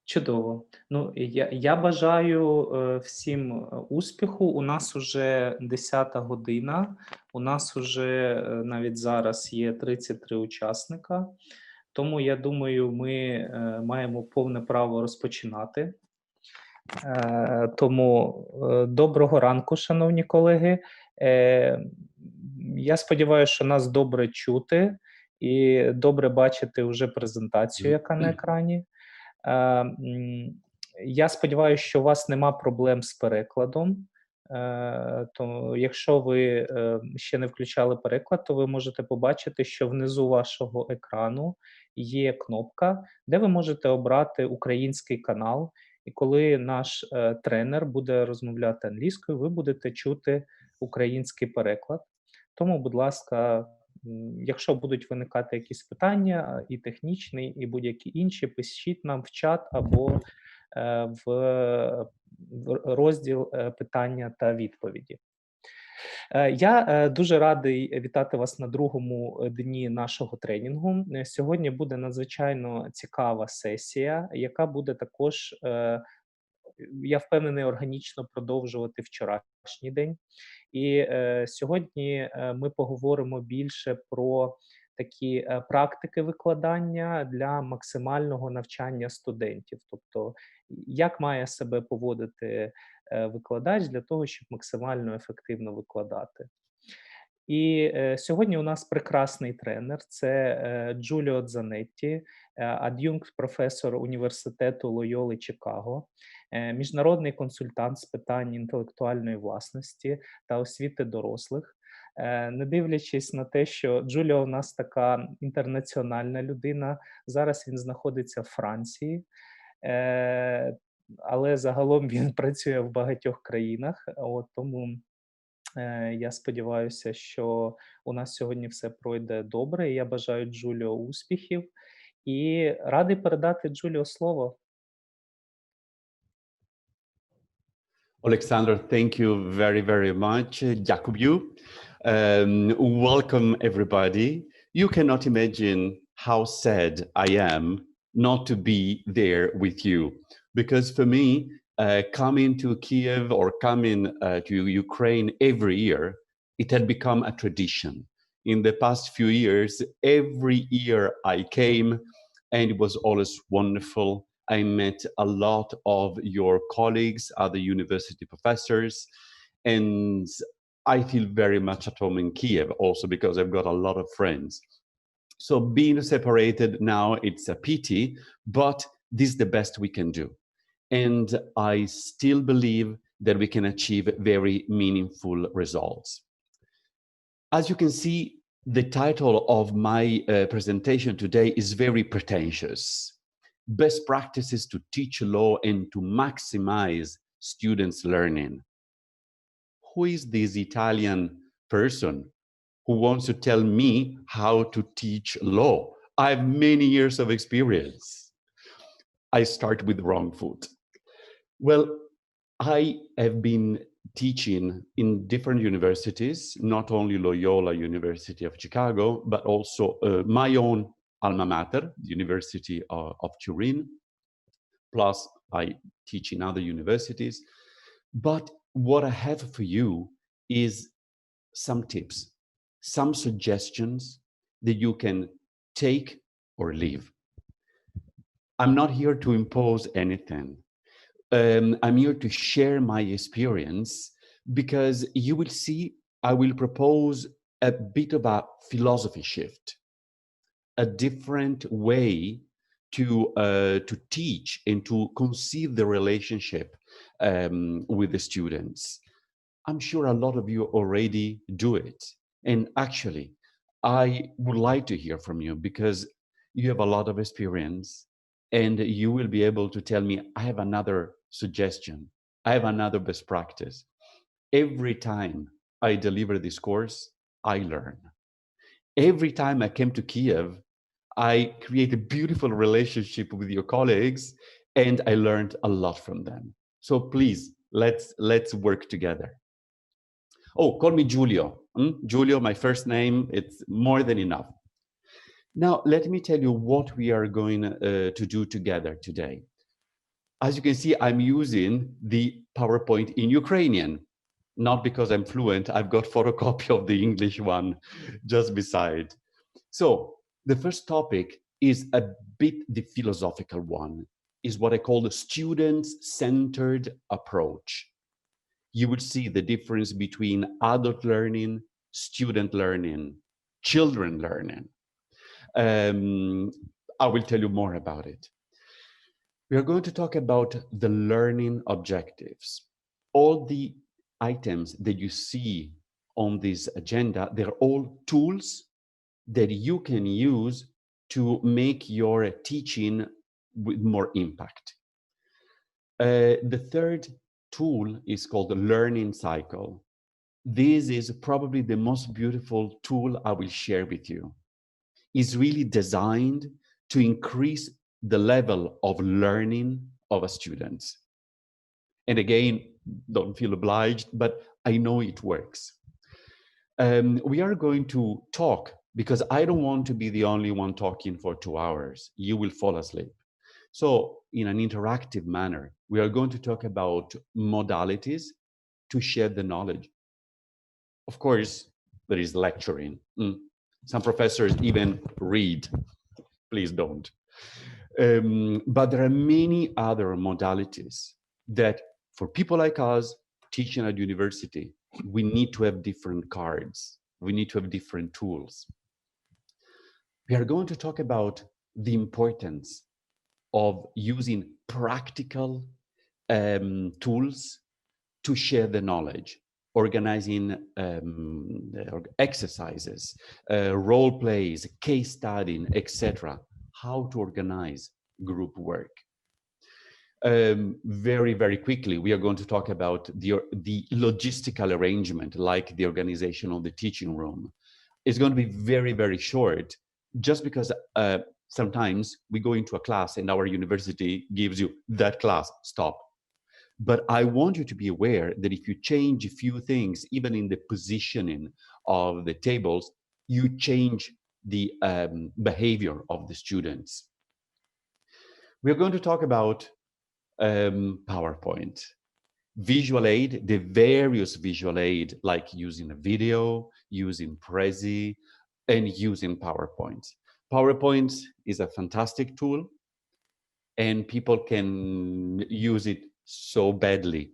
Чудово. Ну, я бажаю всім успіху. У нас уже 10-та година. У нас уже навіть зараз є 33 учасника. Тому я думаю, ми маємо повне право розпочинати. Тому доброго ранку, шановні колеги. Я сподіваюся, що нас добре чути і добре бачити вже презентацію, яка на екрані. Я сподіваюся, що у вас нема проблем з перекладом. То якщо ви ще не включали переклад, то ви можете побачити, що внизу вашого екрану є кнопка, де ви можете обрати український канал. І коли наш тренер буде розмовляти англійською, ви будете чути український переклад. Тому, будь ласка, якщо будуть виникати якісь питання, і технічні, і будь-які інші, пишіть нам в чат або в розділ питання та відповіді. Я дуже радий вітати вас на другому дні нашого тренінгу. Сьогодні буде надзвичайно цікава сесія, яка буде також, я впевнений, органічно продовжувати вчорашній день. І сьогодні ми поговоримо більше про такі практики викладання для максимального навчання студентів. Тобто, як має себе поводити викладач для того, щоб максимально ефективно викладати. І сьогодні у нас прекрасний тренер – це Джуліо Дзанетті, ад'юнкт-професор Університету Лойоли Чикаго, міжнародний консультант з питань інтелектуальної власності та освіти дорослих. Не дивлячись на те, що Джуліо у нас така інтернаціональна людина, зараз він знаходиться в Франції, але загалом він працює в багатьох країнах, тому я сподіваюся, що у нас сьогодні все пройде добре. Я бажаю Джуліо успіхів і радий передати Джуліо слово. Alexander, thank you very, very much. Дякую. Welcome, everybody. You cannot imagine how sad I am not to be there with you. Because for me, coming to Kiev or coming to Ukraine every year, it had become a tradition. In the past few years, every year I came and it was always wonderful. I met a lot of your colleagues, other university professors, and I feel very much at home in Kiev also because I've got a lot of friends. So being separated now, it's a pity, but this is the best we can do. And I still believe that we can achieve very meaningful results. As you can see, the title of my presentation today is very pretentious. Best practices to teach law and to maximize students' learning. Who is this Italian person who wants to tell me how to teach law? I have many years of experience. I start with the wrong foot. Well, I have been teaching in different universities, not only Loyola University of Chicago, but also my own alma mater, the University of Turin, plus I teach in other universities. But what I have for you is some tips, some suggestions that you can take or leave. I'm not here to impose anything. I'm here to share my experience because you will see I will propose a bit of a philosophy shift, a different way to teach and to conceive the relationship with the students. I'm sure a lot of you already do it. And actually, I would like to hear from you because you have a lot of experience and you will be able to tell me, I have another suggestion. I have another best practice. Every time I deliver this course, I learn. Every time I came to Kiev, I create a beautiful relationship with your colleagues and I learned a lot from them. So please, let's work together. Oh, call me Giulio. Giulio, my first name, it's more than enough. Now, let me tell you what we are going to do together today. As you can see, I'm using the PowerPoint in Ukrainian, not because I'm fluent. I've got photocopy of the English one just beside. So the first topic is a bit the philosophical one, is what I call the student-centered approach. You would see the difference between adult learning, student learning, children learning. I will tell you more about it. We are going to talk about the learning objectives. All the items that you see on this agenda, they're all tools that you can use to make your teaching with more impact. The third tool is called the learning cycle. This is probably the most beautiful tool I will share with you. It's really designed to increase the level of learning of a student. And again, don't feel obliged, but I know it works. We are going to talk, because I don't want to be the only one talking for 2 hours. You will fall asleep. So in an interactive manner, we are going to talk about modalities to share the knowledge. Of course, there is lecturing. Some professors even read. Please don't. But there are many other modalities that for people like us teaching at university, we need to have different cards. We need to have different tools. We are going to talk about the importance of using practical tools to share the knowledge, organizing exercises, role plays, case studying, etc. How to organize group work. Very, very quickly, we are going to talk about the logistical arrangement, like the organization of the teaching room. It's going to be very, very short, just because sometimes we go into a class and our university gives you that class, stop. But I want you to be aware that if you change a few things, even in the positioning of the tables, you change the behavior of the students. We're going to talk about PowerPoint, visual aid, the various visual aid, like using a video, using Prezi, and using PowerPoint. PowerPoint is a fantastic tool, and people can use it so badly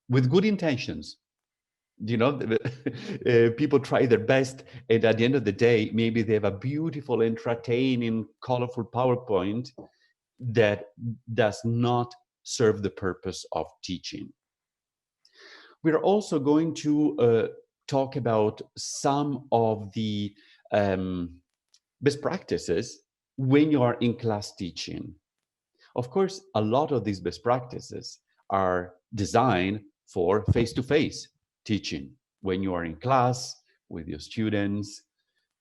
with good intentions. You know, people try their best, and at the end of the day, maybe they have a beautiful, entertaining, colorful PowerPoint that does not serve the purpose of teaching. We're also going to talk about some of the best practices when you are in class teaching. Of course, a lot of these best practices are designed for face-to-face teaching when you are in class with your students,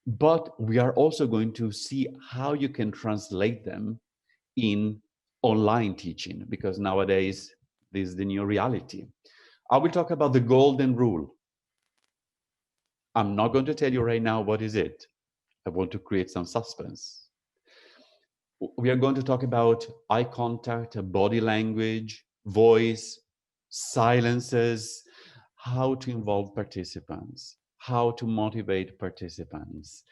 but we are also going to see how you can translate them in online teaching, because nowadays this is the new reality. I will talk about the golden rule. I'm not going to tell you right now what is it. I want to create some suspense. We are going to talk about eye contact, body language, voice, silences, how to involve participants, how to motivate participants,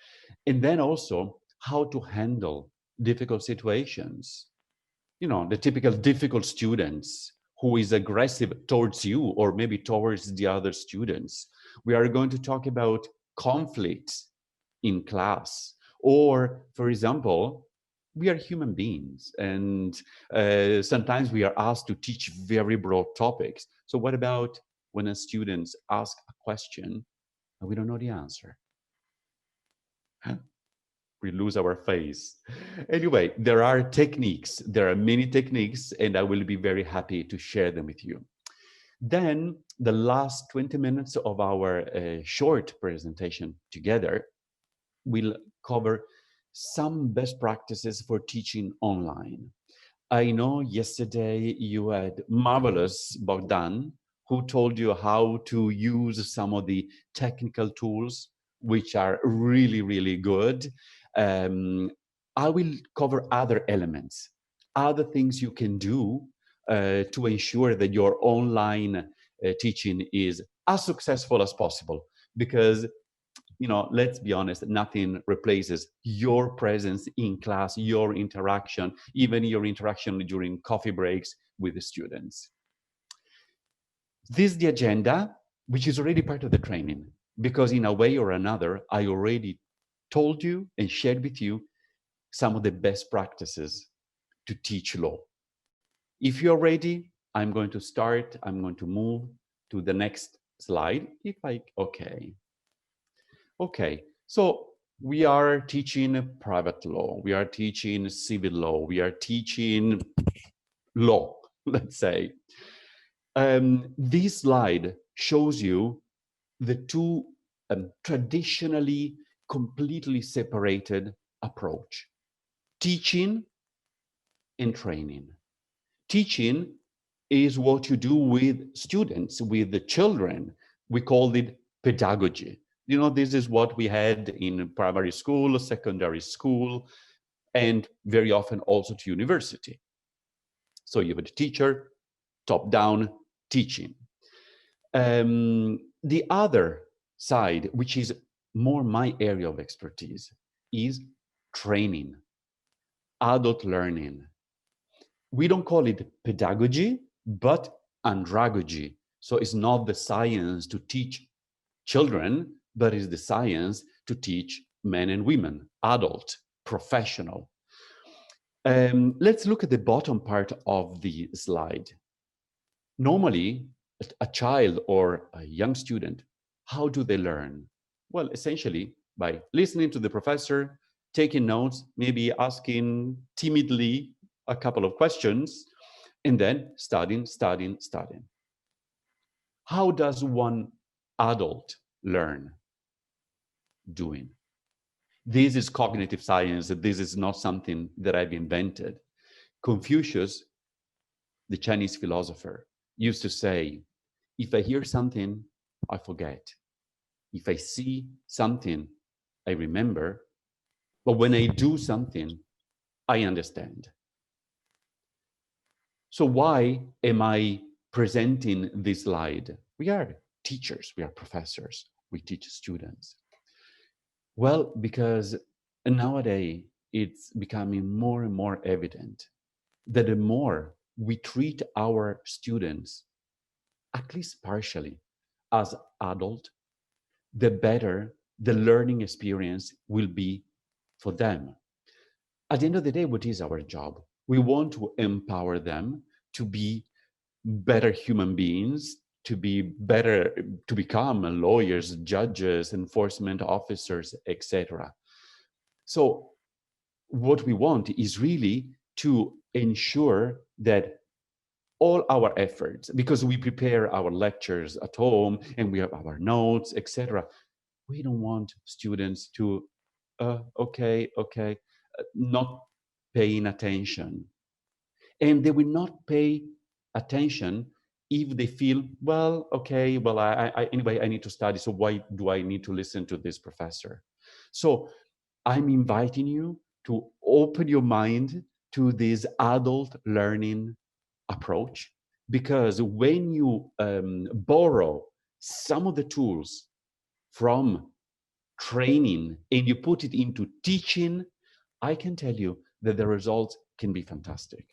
and then also how to handle difficult situations. You know, the typical difficult students who is aggressive towards you or maybe towards the other students. We are going to talk about conflicts in class, or, for example, we are human beings, and sometimes we are asked to teach very broad topics. So what about when a student asks a question and we don't know the answer? We lose our face. Anyway, there are techniques. There are many techniques, and I will be very happy to share them with you. Then the last 20 minutes of our short presentation together will cover some best practices for teaching online. I know yesterday you had marvelous Bogdan, who told you how to use some of the technical tools, which are really, really good. I will cover other elements, other things you can do to ensure that your online teaching is as successful as possible. Because, let's be honest, nothing replaces your presence in class, your interaction, even your interaction during coffee breaks with the students. This is the agenda, which is already part of the training, because in a way or another, I already told you and shared with you some of the best practices to teach law. If you're ready, I'm going to start. I'm going to move to the next slide. Okay, so we are teaching private law. We are teaching civil law. We are teaching law, let's say. This slide shows you the two traditionally completely separated approach: teaching and training. Teaching is what you do with students, with the children. We call it pedagogy. This is what we had in primary school, secondary school, and very often also to university. So you have a teacher, top-down teaching. The other side, which is more my area of expertise, is training, adult learning. We don't call it pedagogy, but andragogy. So it's not the science to teach children, but it's the science to teach men and women, adult, professional. Let's look at the bottom part of the slide. Normally, a child or a young student, how do they learn? Well, essentially by listening to the professor, taking notes, maybe asking timidly a couple of questions, and then studying. How does one adult learn? Doing. This is cognitive science. This is not something that I've invented. Confucius, the Chinese philosopher, used to say, if I hear something, I forget. If I see something, I remember. But when I do something, I understand. So why am I presenting this slide? We are teachers, we are professors, we teach students. Well, because nowadays it's becoming more and more evident that the more we treat our students, at least partially, as adult, the better the learning experience will be for them. At the end of the day, what is our job? We want to empower them to be better human beings, to become lawyers, judges, enforcement officers, etc. So what we want is really to ensure that all our efforts, because we prepare our lectures at home and we have our notes, etc. We don't want students to, not paying attention. And they will not pay attention if they feel, anyway, I need to study, so why do I need to listen to this professor? So I'm inviting you to open your mind to this adult learning approach, because when you borrow some of the tools from training and you put it into teaching, I can tell you that the results can be fantastic.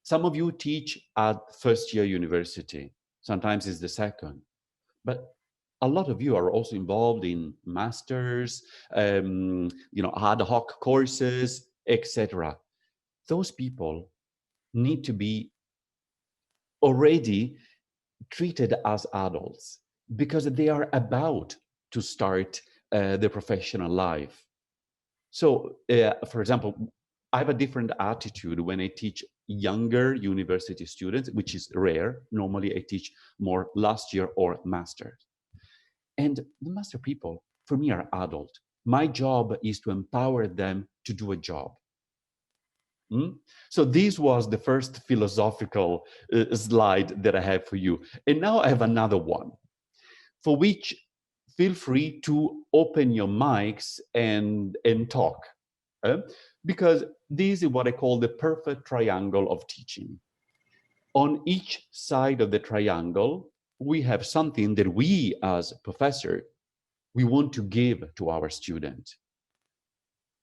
Some of you teach at first year university, sometimes it's the second, but a lot of you are also involved in masters, ad hoc courses, etc. Those people need to be already treated as adults because they are about to start their professional life. So, for example, I have a different attitude when I teach younger university students, which is rare. Normally, I teach more last year or masters. And the master people, for me, are adult. My job is to empower them to do a job. So this was the first philosophical slide that I have for you. And now I have another one, for which feel free to open your mics and talk. Because this is what I call the perfect triangle of teaching. On each side of the triangle, we have something that we as professor, we want to give to our student.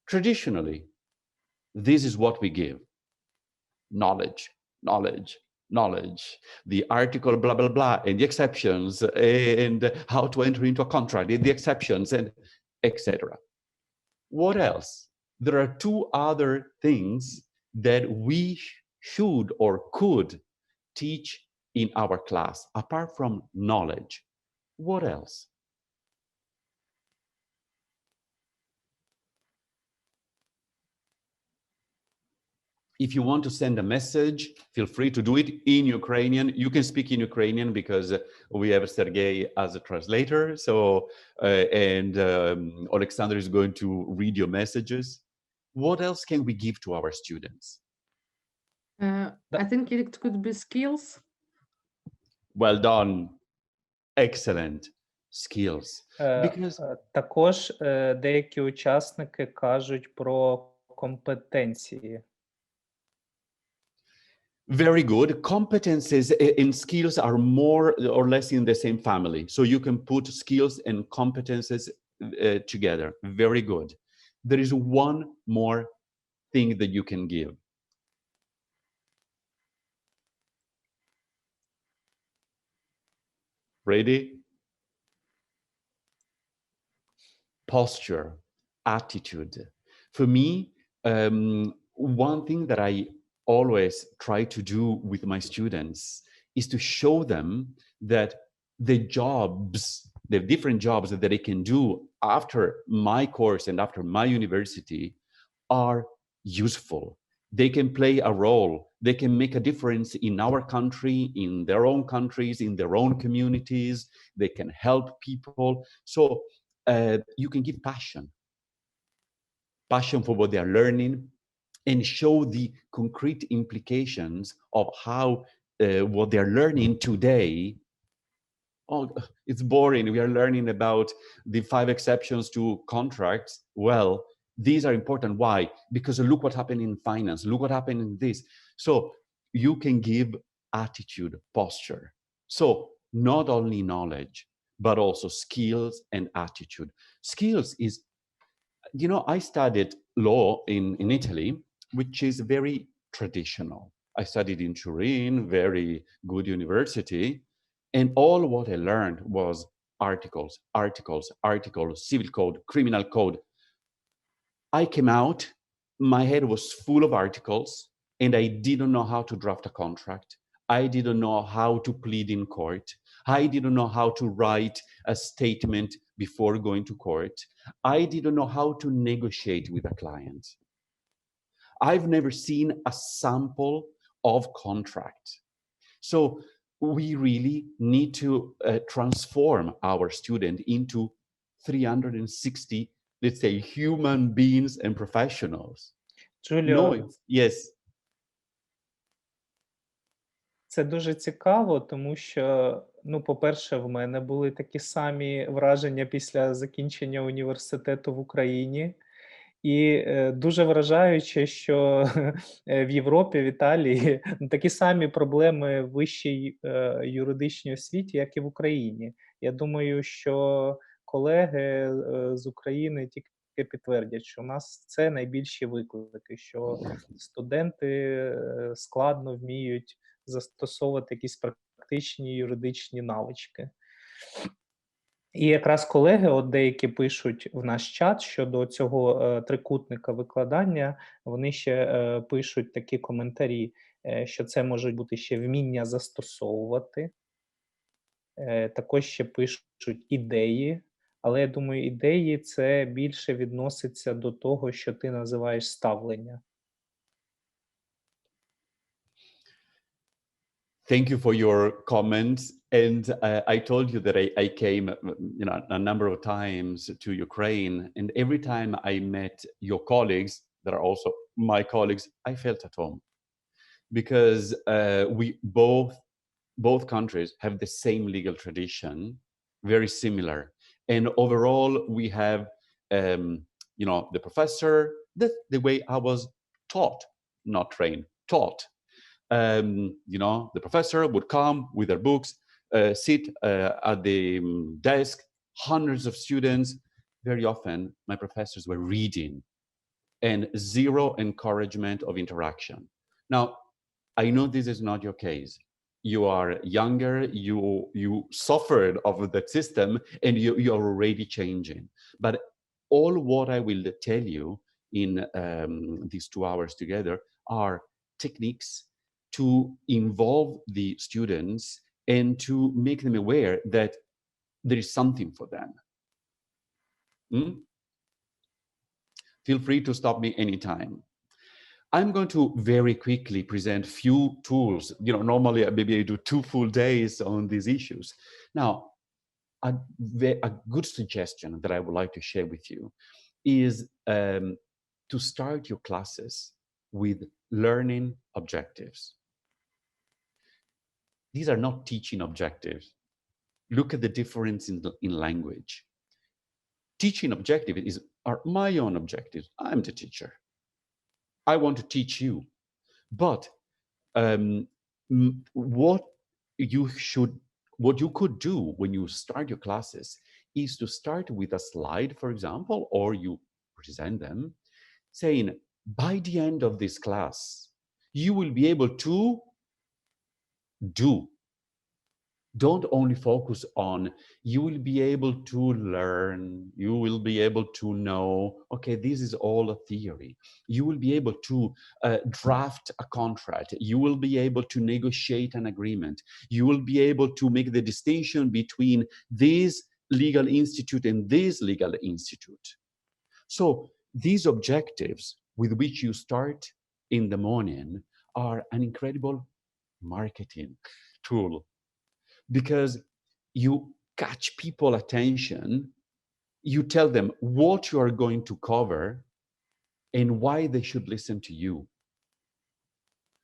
Traditionally, this is what we give: knowledge, knowledge, knowledge, the article blah, blah, blah, and the exceptions, and how to enter into a contract, the exceptions, and etc. What else? There are two other things that we should or could teach in our class, apart from knowledge. What else? If you want to send a message, feel free to do it in Ukrainian. You can speak in Ukrainian because we have Sergey as a translator. So, Alexander is going to read your messages. What else can we give to our students? I think it could be skills. Well done. Excellent. Skills. Because Також деякі учасники кажуть про компетенції. very good. Competences and skills are more or less in the same family. So you can put skills and competences together. Very good. There is one more thing that you can give. Ready? Posture, attitude. For me, one thing that I always try to do with my students is to show them that the jobs, the different jobs that they can do after my course and after my university are useful. They can play a role. They can make a difference in our country, in their own countries, in their own communities. They can help people. So you can give passion for what they are learning, and show the concrete implications of how what they're learning today. Oh, it's boring. We are learning about the 5 exceptions to contracts. Well, these are important. Why? Because look what happened in finance. Look what happened in this. So you can give attitude, posture. So not only knowledge, but also skills and attitude. Skills is, you know, I studied law in Italy, which is very traditional. I studied in Turin, very good university, and all what I learned was articles, articles, articles, civil code, criminal code. I came out, my head was full of articles, and I didn't know how to draft a contract. I didn't know how to plead in court. I didn't know how to write a statement before going to court. I didn't know how to negotiate with a client. I've never seen a sample of contract. So we really need to transform our student into 360, let's say, human beings and professionals. Джуліо, Yes. це дуже цікаво, тому що, ну, по-перше, в мене були такі самі враження після закінчення університету в Україні. І дуже вражаюче, що в Європі, в Італії такі самі проблеми в вищій юридичній освіті, як і в Україні. Я думаю, що колеги з України тільки підтвердять, що у нас це найбільші виклики, що студенти складно вміють застосовувати якісь практичні юридичні навички. І якраз колеги, от деякі пишуть в наш чат щодо цього трикутника викладання, вони ще пишуть такі коментарі, що це можуть бути ще вміння застосовувати, також ще пишуть ідеї, але я думаю, ідеї це більше відноситься до того, що ти називаєш ставлення. Thank you for your comments. And I told you that I came, you know, a number of times to Ukraine, and every time I met your colleagues, that are also my colleagues, I felt at home, because we both countries have the same legal tradition, very similar, and overall we have, you know, the professor, the way I was taught, not trained, taught. The professor would come with their books, sit at the desk, hundreds of students. Very often, my professors were reading and zero encouragement of interaction. Now, I know this is not your case. You are younger, you suffered of that system, and you are already changing. But all what I will tell you in these 2 hours together are techniques to involve the students and to make them aware that there is something for them. Feel free to stop me anytime. I'm going to very quickly present few tools. Normally maybe I do 2 full days on these issues. Now, a good suggestion that I would like to share with you is to start your classes with learning objectives. These are not teaching objectives. Look at the difference in language. Teaching objectives are my own objectives. I'm the teacher. I want to teach you. But what you could do when you start your classes is to start with a slide, for example, or you present them, saying, by the end of this class, you will be able to do. Don't only focus on, you will be able to learn, you will be able to know, okay, this is all a theory. You will be able to draft a contract. You will be able to negotiate an agreement. You will be able to make the distinction between this legal institute and this legal institute. So these objectives with which you start in the morning are an incredible marketing tool, because you catch people's attention, you tell them what you are going to cover and why they should listen to you.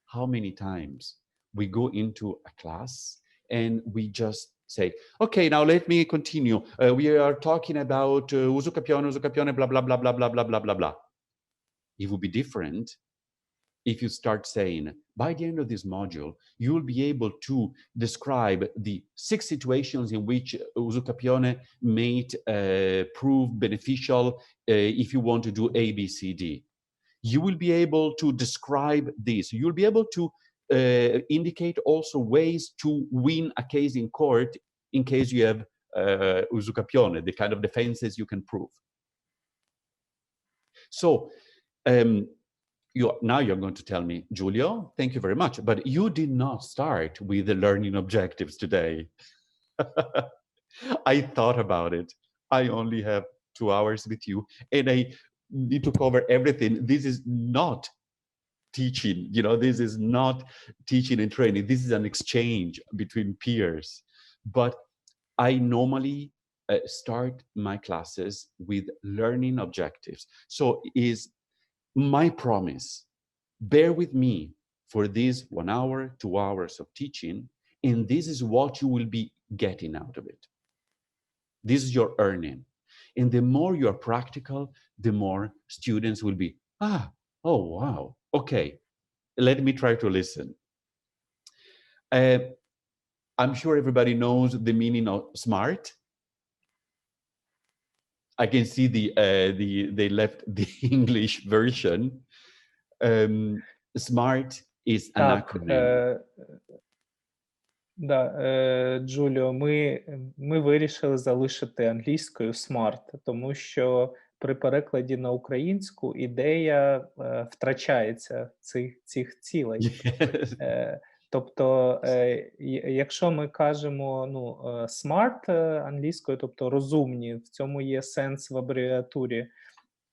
How many times we go into a class and we just say, okay, now let me continue. We are talking about usucapione, blah, blah, blah, blah, blah, blah, blah, blah, blah. It would be different if you start saying, by the end of this module, you will be able to describe the 6 situations in which usucapione may prove beneficial if you want to do A, B, C, D. You will be able to describe this. You'll be able to indicate also ways to win a case in court in case you have usucapione, the kind of defenses you can prove. So, now you're going to tell me, Giulio, thank you very much, but you did not start with the learning objectives today. I thought about it. I only have 2 hours with you, and I need to cover everything. This is not teaching, this is not teaching and training. This is an exchange between peers. But I normally start my classes with learning objectives. So is my promise, bear with me for this 1 hour, 2 hours of teaching, and this is what you will be getting out of it. This is your earning. And the more you are practical, the more students will be, oh, wow, okay, let me try to listen. I'm sure everybody knows the meaning of SMART. I can see they left the English version. SMART is an acronym. Джуліо, ми вирішили залишити англійською SMART, тому що при перекладі на українську ідея втрачається цих цілей. Yes. Тобто, якщо ми кажемо smart англійською, тобто розумні, в цьому є сенс в абревіатурі.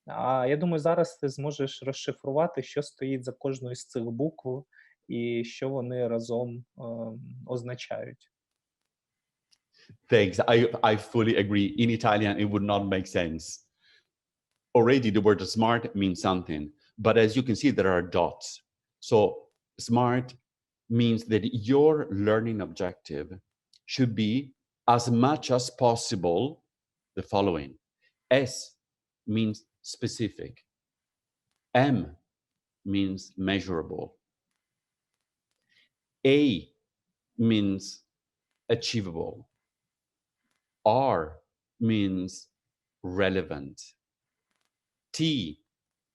А я думаю, зараз ти зможеш розшифрувати, що стоїть за кожною з цих букв і що вони разом означають. Thanks. I fully agree. In Italian, it would not make sense. Already the word smart means something, but as you can see, there are dots. So smart means that your learning objective should be, as much as possible, the following. S means specific. M means measurable. A means achievable. R means relevant. T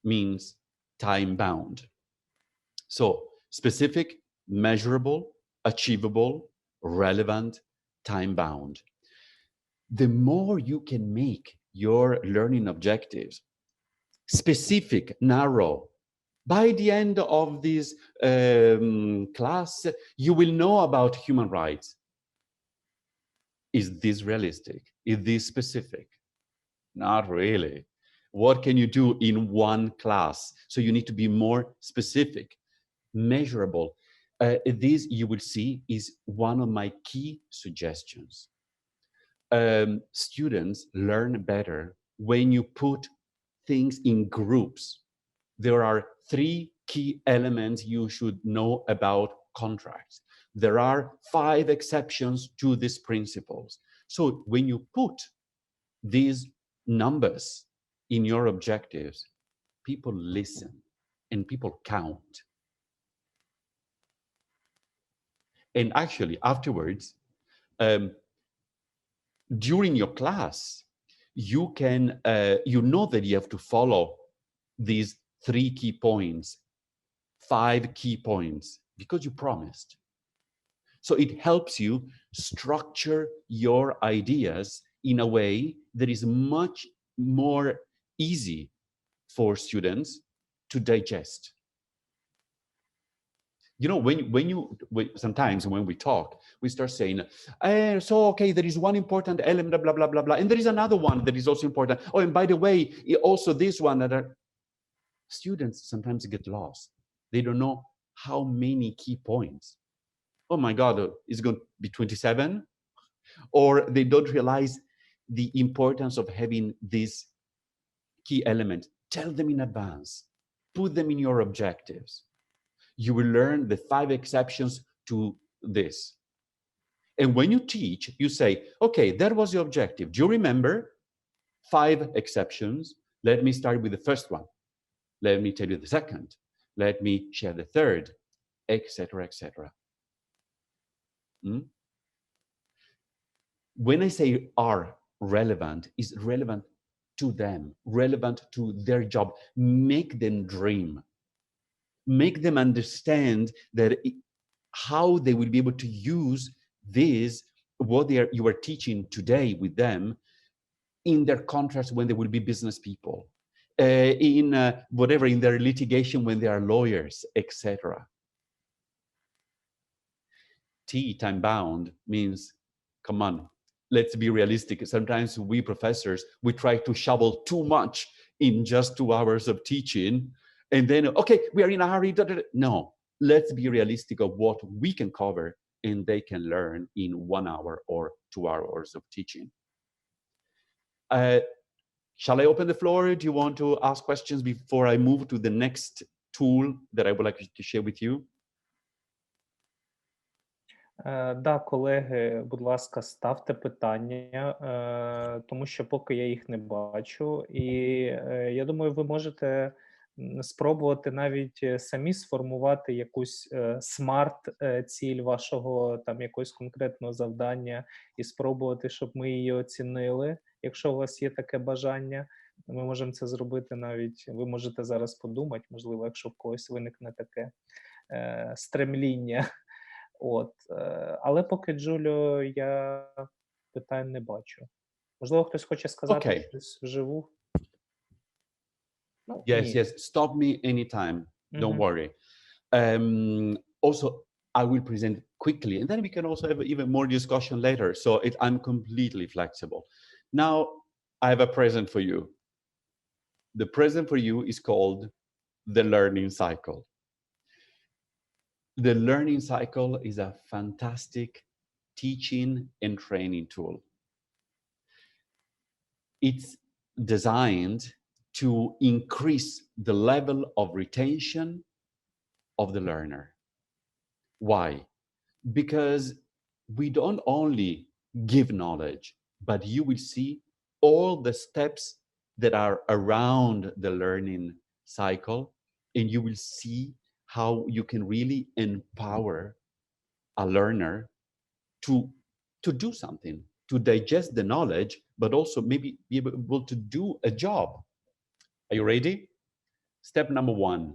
means time-bound. So specific, measurable, achievable, relevant, time-bound. The more you can make your learning objectives specific, narrow, by the end of this class, you will know about human rights. Is this realistic? Is this specific? Not really. What can you do in one class? So you need to be more specific, measurable. This, you will see, is one of my key suggestions. Students learn better when you put things in groups. There are 3 key elements you should know about contracts. There are 5 exceptions to these principles. So when you put these numbers in your objectives, people listen and people count. And actually afterwards, during your class, you can, you know that you have to follow these 3 key points, 5 key points, because you promised. So it helps you structure your ideas in a way that is much more easy for students to digest. You know, sometimes when we talk, we start saying, so, okay, there is one important element, blah, blah, blah, blah, and there is another one that is also important. Oh, and by the way, also this one that are... Students sometimes get lost. They don't know how many key points. Oh my God, it's going to be 27? Or they don't realize the importance of having this key element. Tell them in advance. Put them in your objectives. You will learn the 5 exceptions to this. And when you teach, you say, okay, that was your objective. Do you remember 5 exceptions? Let me start with the first one. Let me tell you the second. Let me share the third, etc., etc. When I say are relevant, is relevant to them, relevant to their job. Make them dream. Make them understand that how they will be able to use this, what you are teaching today with them, in their contracts when they will be business people, in whatever, in their litigation when they are lawyers, etc. Time bound means, come on, let's be realistic. Sometimes we professors, we try to shovel too much in just 2 hours of teaching, and then, okay, we are in a hurry. No, let's be realistic of what we can cover and they can learn in 1 hour or 2 hours of teaching. Shall I open the floor? Do you want to ask questions before I move to the next tool that I would like to share with you? Да, колеги, будь ласка, ставте питання, тому що поки я їх не бачу. І я думаю, ви можете спробувати навіть самі сформувати якусь смарт-ціль вашого там якогось конкретного завдання і спробувати, щоб ми її оцінили, якщо у вас є таке бажання. Ми можемо це зробити навіть, ви можете зараз подумати, можливо, якщо в когось виникне таке стремління. Але поки, Джуліо, я питань не бачу. Можливо, хтось хоче сказати щось вживу? Yes, stop me anytime. Don't worry. Also, I will present quickly, and then we can also have even more discussion later. So I'm completely flexible. Now, I have a present for you. The present for you is called the learning cycle. The learning cycle is a fantastic teaching and training tool. It's designed to increase the level of retention of the learner. Why? Because we don't only give knowledge, but you will see all the steps that are around the learning cycle, and you will see how you can really empower a learner to do something, to digest the knowledge, but also maybe be able to do a job. Are you ready? Step number 1.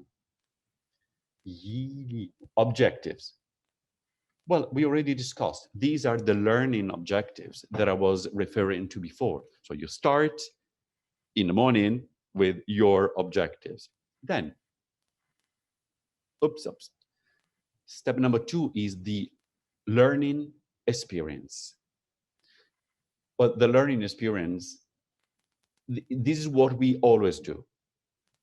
Objectives. Well, we already discussed. These are the learning objectives that I was referring to before. So you start in the morning with your objectives. Then, step number 2 is the learning experience. But the learning experience, this is what we always do.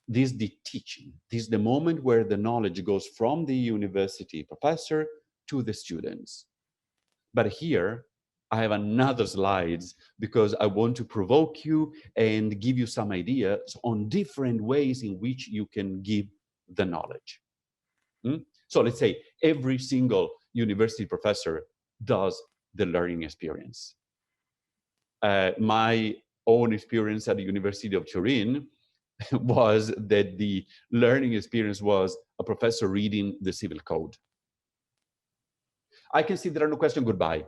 This is the teaching. This is the moment where the knowledge goes from the university professor to the students. But here, I have another slides because I want to provoke you and give you some ideas on different ways in which you can give the knowledge. So let's say every single university professor does the learning experience. My own experience at the University of Turin was that the learning experience was a professor reading the civil code. I can see there are no questions, goodbye.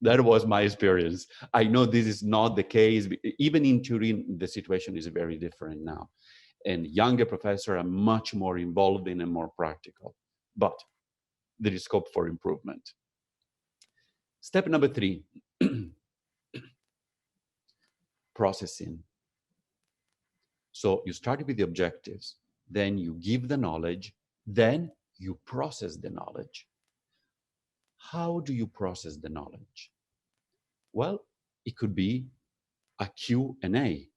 That was my experience. I know this is not the case. Even in Turin, the situation is very different now. And younger professors are much more involved in and more practical. But there is scope for improvement. Step number 3, processing. So you start with the objectives, then you give the knowledge, then you process the knowledge. How do you process the knowledge? Well, it could be a Q&A.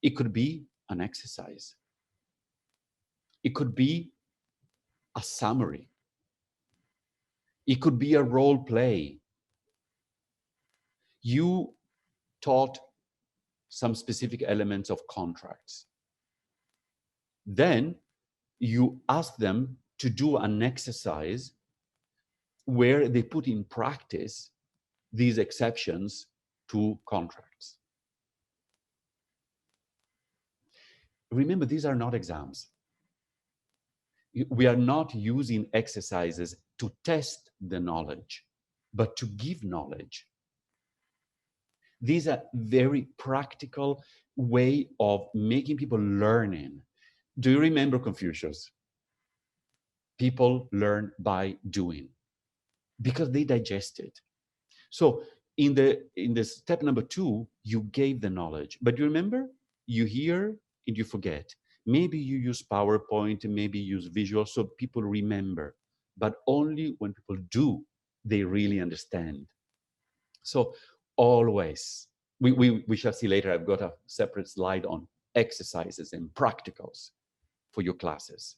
It could be an exercise. It could be a summary. It could be a role play. You taught some specific elements of contracts. Then you ask them to do an exercise where they put in practice these exceptions to contracts. Remember, these are not exams. We are not using exercises to test the knowledge, but to give knowledge. These are very practical way of making people learning. Do you remember Confucius? People learn by doing because they digest it. So in the step number 2, you gave the knowledge, but you remember, you hear and you forget. Maybe you use PowerPoint, maybe you use visual, so people remember, but only when people do, they really understand. So always, we shall see later, I've got a separate slide on exercises and practicals for your classes,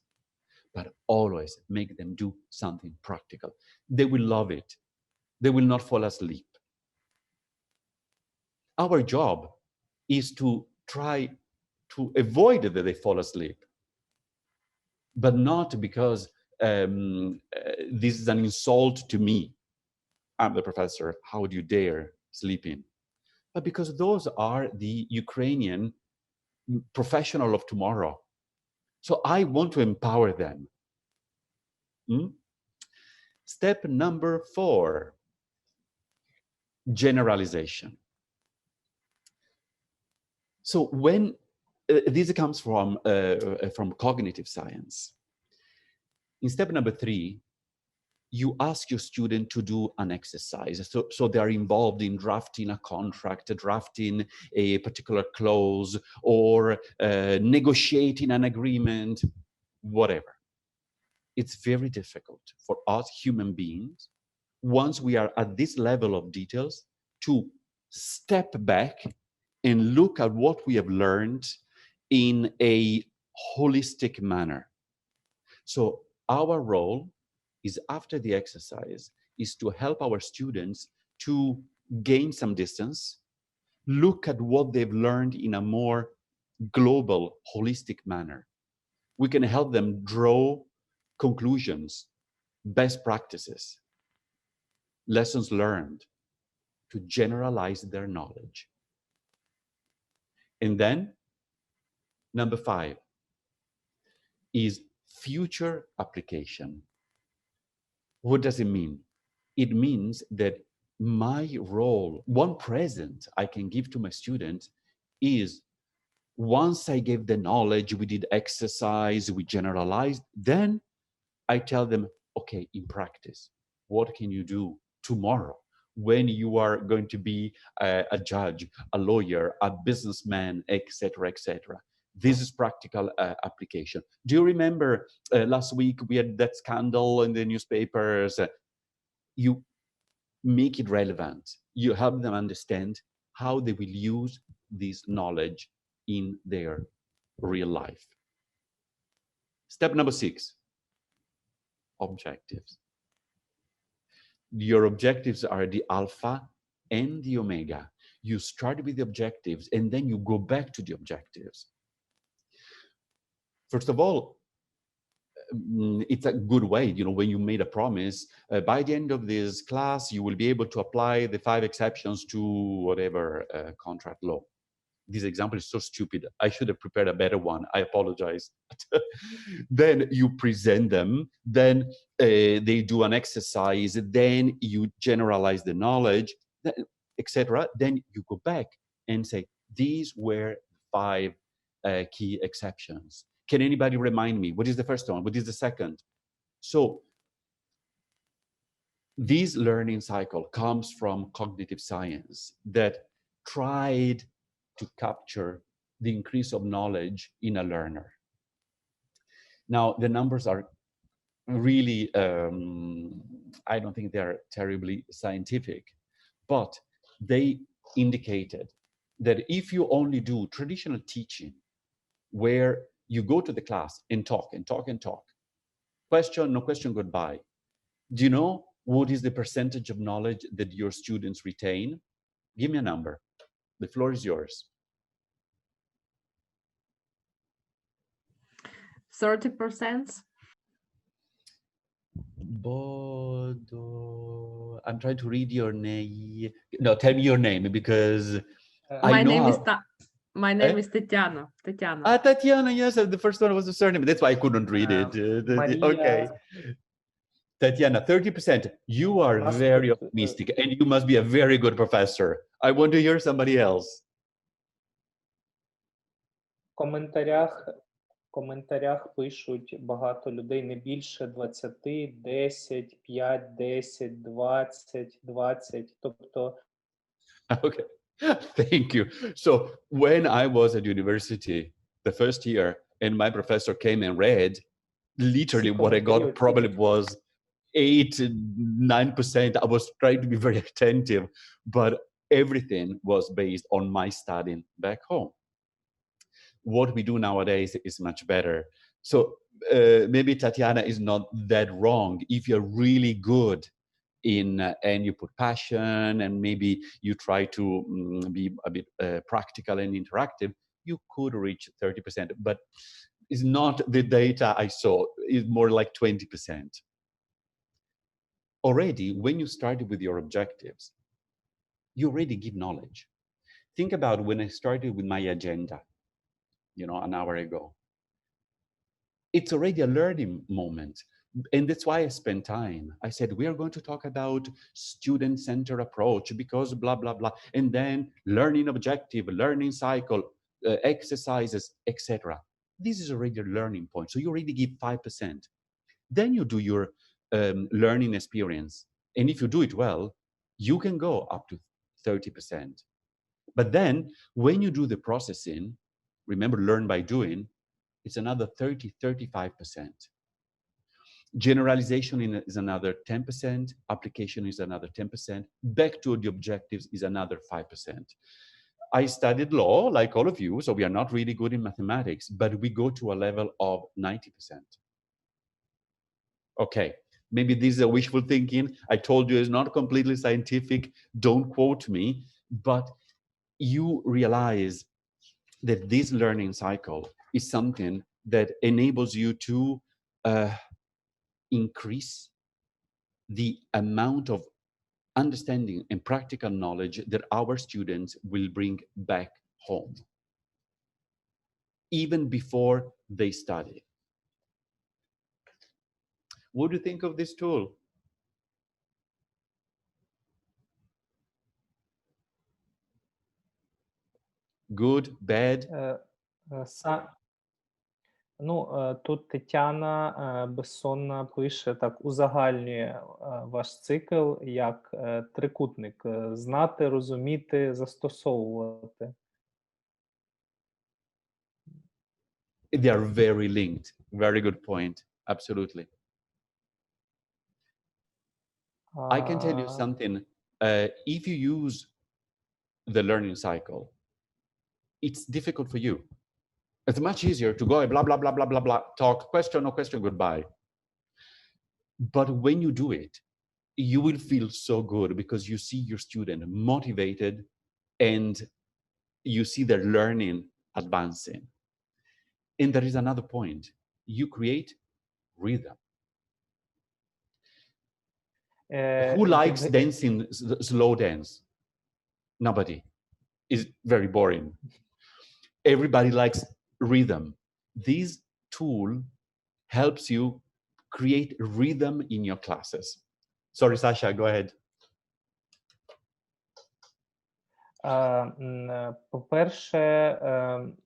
but always make them do something practical. They will love it. They will not fall asleep. Our job is to try to avoid that they fall asleep, but not because this is an insult to me. I'm the professor, how do you dare sleep in? But because those are the Ukrainian professional of tomorrow. So I want to empower them. Step number 4, generalization. So when this comes from cognitive science. In step number 3, you ask your student to do an exercise. So they are involved in drafting a contract, drafting a particular clause, or negotiating an agreement, whatever. It's very difficult for us human beings, once we are at this level of details, to step back and look at what we have learned in a holistic manner. So our role is, after the exercise, is to help our students to gain some distance, look at what they've learned in a more global, holistic manner. We can help them draw conclusions, best practices, lessons learned, to generalize their knowledge. And then, number 5 is future application. What does it mean? It means that my role, one present I can give to my students is, once I gave the knowledge, we did exercise, we generalized, then I tell them, okay, in practice, what can you do tomorrow when you are going to be a judge, a lawyer, a businessman, etc., etc. This is practical application. Do you remember last week we had that scandal in the newspapers? You make it relevant. You help them understand how they will use this knowledge in their real life. Step number 6, objectives. Your objectives are the alpha and the omega. You start with the objectives and then you go back to the objectives. First of all, it's a good way, you know, when you made a promise, by the end of this class, you will be able to apply the 5 exceptions to whatever contract law. This example is so stupid. I should have prepared a better one. I apologize. Then you present them, then they do an exercise, then you generalize the knowledge, etc. Then you go back and say, these were 5 key exceptions. Can anybody remind me? What is the first one? What is the second? So this learning cycle comes from cognitive science that tried to capture the increase of knowledge in a learner. Now, the numbers are really, I don't think they're terribly scientific, but they indicated that if you only do traditional teaching, where you go to the class and talk and talk and talk, question, no question, goodbye. Do you know what is the percentage of knowledge that your students retain? Give me a number. The floor is yours. 30%. Bodo. I'm trying to read your name. No, tell me your name, because My name is Tatiana. Ah, Tatiana, yes, the first one was the surname. That's why I couldn't read it. Maria. Okay. Tatiana, 30%. You are very optimistic, and you must be a very good professor. I want to hear somebody else. В коментарях пишуть багато людей, не більше 20, 10, 5, 10, 20, 20, тобто... Okay, thank you. So when I was at university, the first year, and my professor came and read, literally what I got probably was 8, 9%. I was trying to be very attentive, but everything was based on my studying back home. What we do nowadays is much better. So maybe Tatiana is not that wrong. If you're really good in and you put passion and maybe you try to be a bit practical and interactive, you could reach 30%, but it's not the data I saw. It's more like 20%. Already, when you started with your objectives, you already give knowledge. Think about when I started with my agenda, you know, an hour ago. It's already a learning moment. And that's why I spent time. I said, we are going to talk about student-centered approach because blah, blah, blah. And then learning objective, learning cycle, exercises, etc. This is already a learning point. So you already give 5%. Then you do your learning experience. And if you do it well, you can go up to 30%. But then when you do the processing, remember, learn by doing, it's another 30, 35%. Generalization is another 10%. Application is another 10%. Back to the objectives is another 5%. I studied law, like all of you, so we are not really good in mathematics, but we go to a level of 90%. Okay, maybe this is a wishful thinking. I told you it's not completely scientific. Don't quote me, but you realize that this learning cycle is something that enables you to increase the amount of understanding and practical knowledge that our students will bring back home, even before they study. What do you think of this tool? good, bad? Тут Тетяна Безсонна пише, так, узагальнює ваш цикл як трикутник: знати, розуміти, застосовувати. They are very linked. Very good point. Absolutely. I can tell you something. If you use the learning cycle, it's difficult for you. It's much easier to go blah, blah, blah, blah, blah, blah, talk, question, no question, goodbye. But when you do it, you will feel so good because you see your student motivated and you see their learning advancing. And there is another point. You create rhythm. Who likes dancing, slow dance? Nobody. It's very boring. Everybody likes rhythm. This tool helps you create rhythm in your classes. Sorry, Sasha, go ahead. По-перше,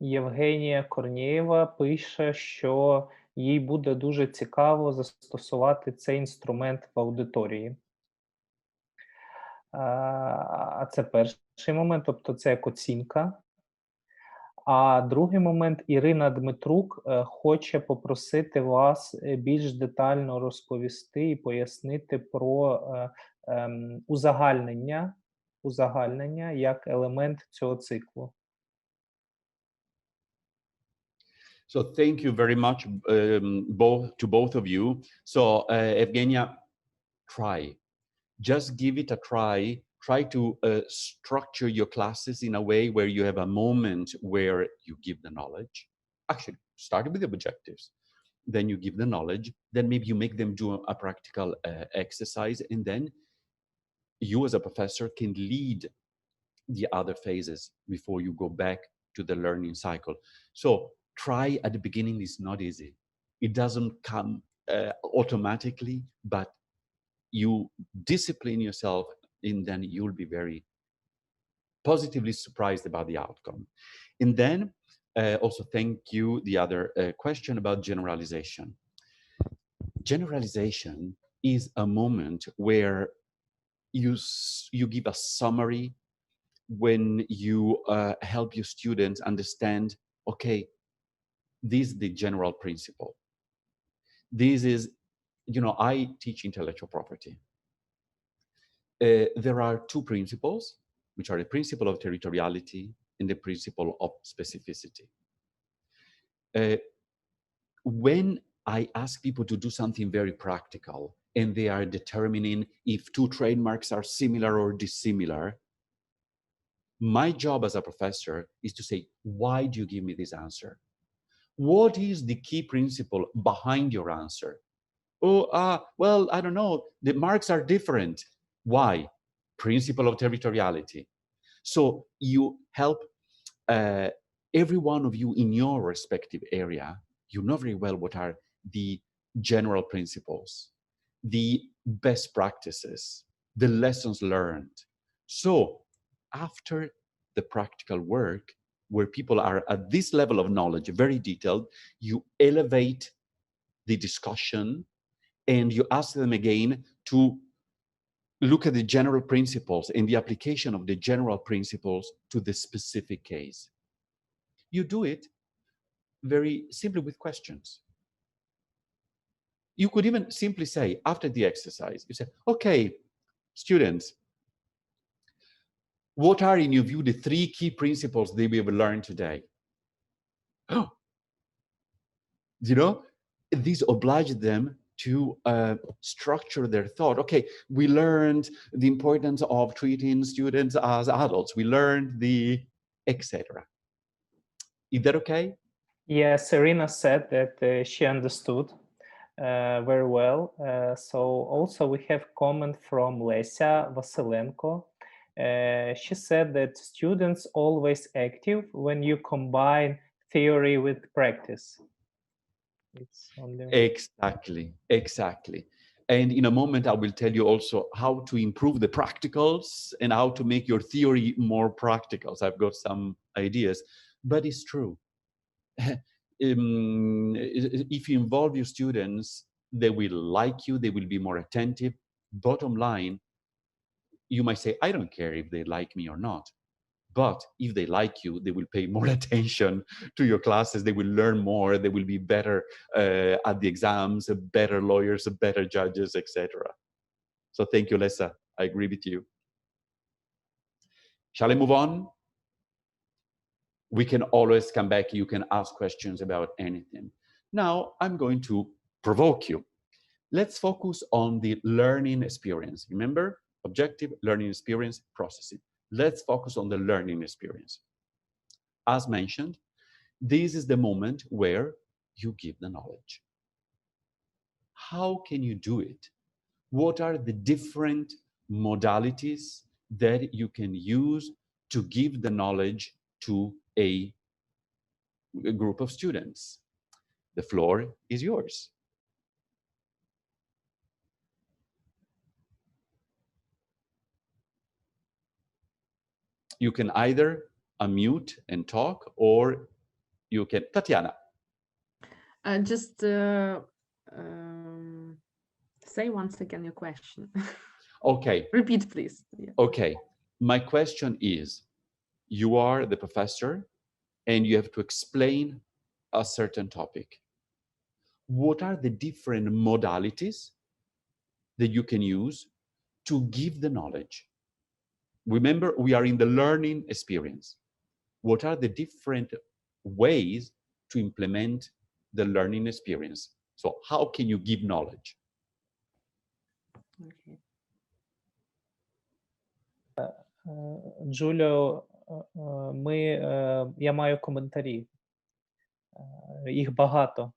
Євгенія Корнієва пише, що їй буде дуже цікаво застосувати цей інструмент в аудиторії. А це перший момент, тобто це як оцінка. А другий момент, Ірина Дмитрук хоче попросити вас більш детально розповісти і пояснити про узагальнення як елемент цього циклу. So thank you very much to both of you. So Evgenia, try. Just give it a try. Try to structure your classes in a way where you have a moment where you give the knowledge. Actually, start with the objectives. Then you give the knowledge. Then maybe you make them do a practical exercise. And then you as a professor can lead the other phases before you go back to the learning cycle. So try at the beginning is not easy. It doesn't come automatically, but you discipline yourself and then you'll be very positively surprised about the outcome. And then also thank you, the other question about generalization. Generalization is a moment where you give a summary, when you help your students understand, okay, this is the general principle. This is, I teach intellectual property. There are two principles, which are the principle of territoriality and the principle of specificity. When I ask people to do something very practical and they are determining if two trademarks are similar or dissimilar, my job as a professor is to say, why do you give me this answer? What is the key principle behind your answer? Well, I don't know. The marks are different. Why? Principle of territoriality. So you help every one of you in your respective area. You know very well what are the general principles, the best practices, the lessons learned. So after the practical work, where people are at this level of knowledge, very detailed, you elevate the discussion and you ask them again to look at the general principles and the application of the general principles to the specific case. You do it very simply with questions. You could even simply say, after the exercise, you say, okay, students, what are, in your view, the three key principles that we have learned today? These oblige them to structure their thought. Okay, we learned the importance of treating students as adults. We learned the etc. Is that okay? Yes, Irina said that she understood very well. So also we have comment from Lesia Vasilenko. She said that students always active when you combine theory with practice. It's only... Exactly. And in a moment, I will tell you also how to improve the practicals and how to make your theory more practical. So I've got some ideas, but it's true. If you involve your students, they will like you, they will be more attentive. Bottom line, you might say, I don't care if they like me or not. But if they like you, they will pay more attention to your classes. They will learn more. They will be better at the exams, better lawyers, better judges, etc. So thank you, Lessa. I agree with you. Shall I move on? We can always come back. You can ask questions about anything. Now, I'm going to provoke you. Let's focus on the learning experience. Remember, objective, learning experience, processing. Let's focus on the learning experience. As mentioned, this is the moment where you give the knowledge. How can you do it? What are the different modalities that you can use to give the knowledge to a group of students? The floor is yours. You can either unmute and talk, or you can, Tatiana. Just say once again your question. Okay. Repeat, please. Yeah. Okay. My question is, you are the professor and you have to explain a certain topic. What are the different modalities that you can use to give the knowledge? Remember, we are in the learning experience. What are the different ways to implement the learning experience? So how can you give knowledge? Okay. Джуліо, я маю коментарі. Їх багато.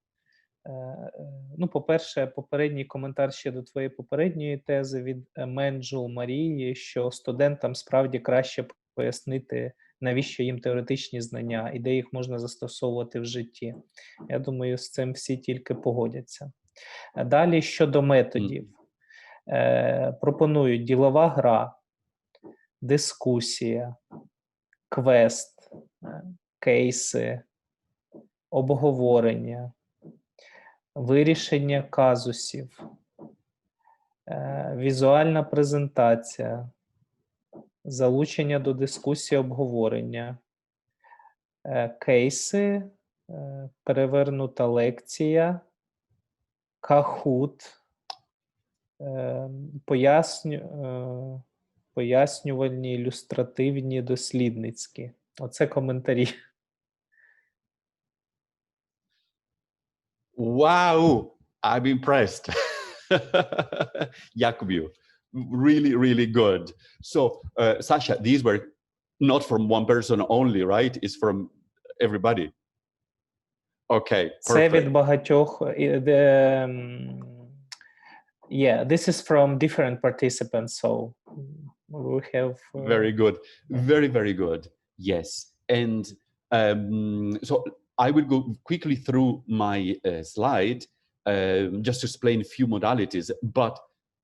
Ну, по-перше, попередній коментар ще до твоєї попередньої тези від Менджул Марії, що студентам справді краще пояснити, навіщо їм теоретичні знання і де їх можна застосовувати в житті. Я думаю, з цим всі тільки погодяться. Далі щодо методів. Пропонують ділова гра, дискусія, квест, кейси, обговорення, вирішення казусів, візуальна презентація, залучення до дискусії, обговорення, кейси, перевернута лекція, кахут, пояснювальні, ілюстративні, дослідницькі. Оце коментарі. Wow, I'm impressed. Jakubio, really, really good. So, Sasha, these were not from one person only, right? It's from everybody. Okay, Це perfect. від багатьох. Yeah, this is from different participants, so we have... Very good. Very, very good. Yes. And so I will go quickly through my slide just to explain a few modalities, but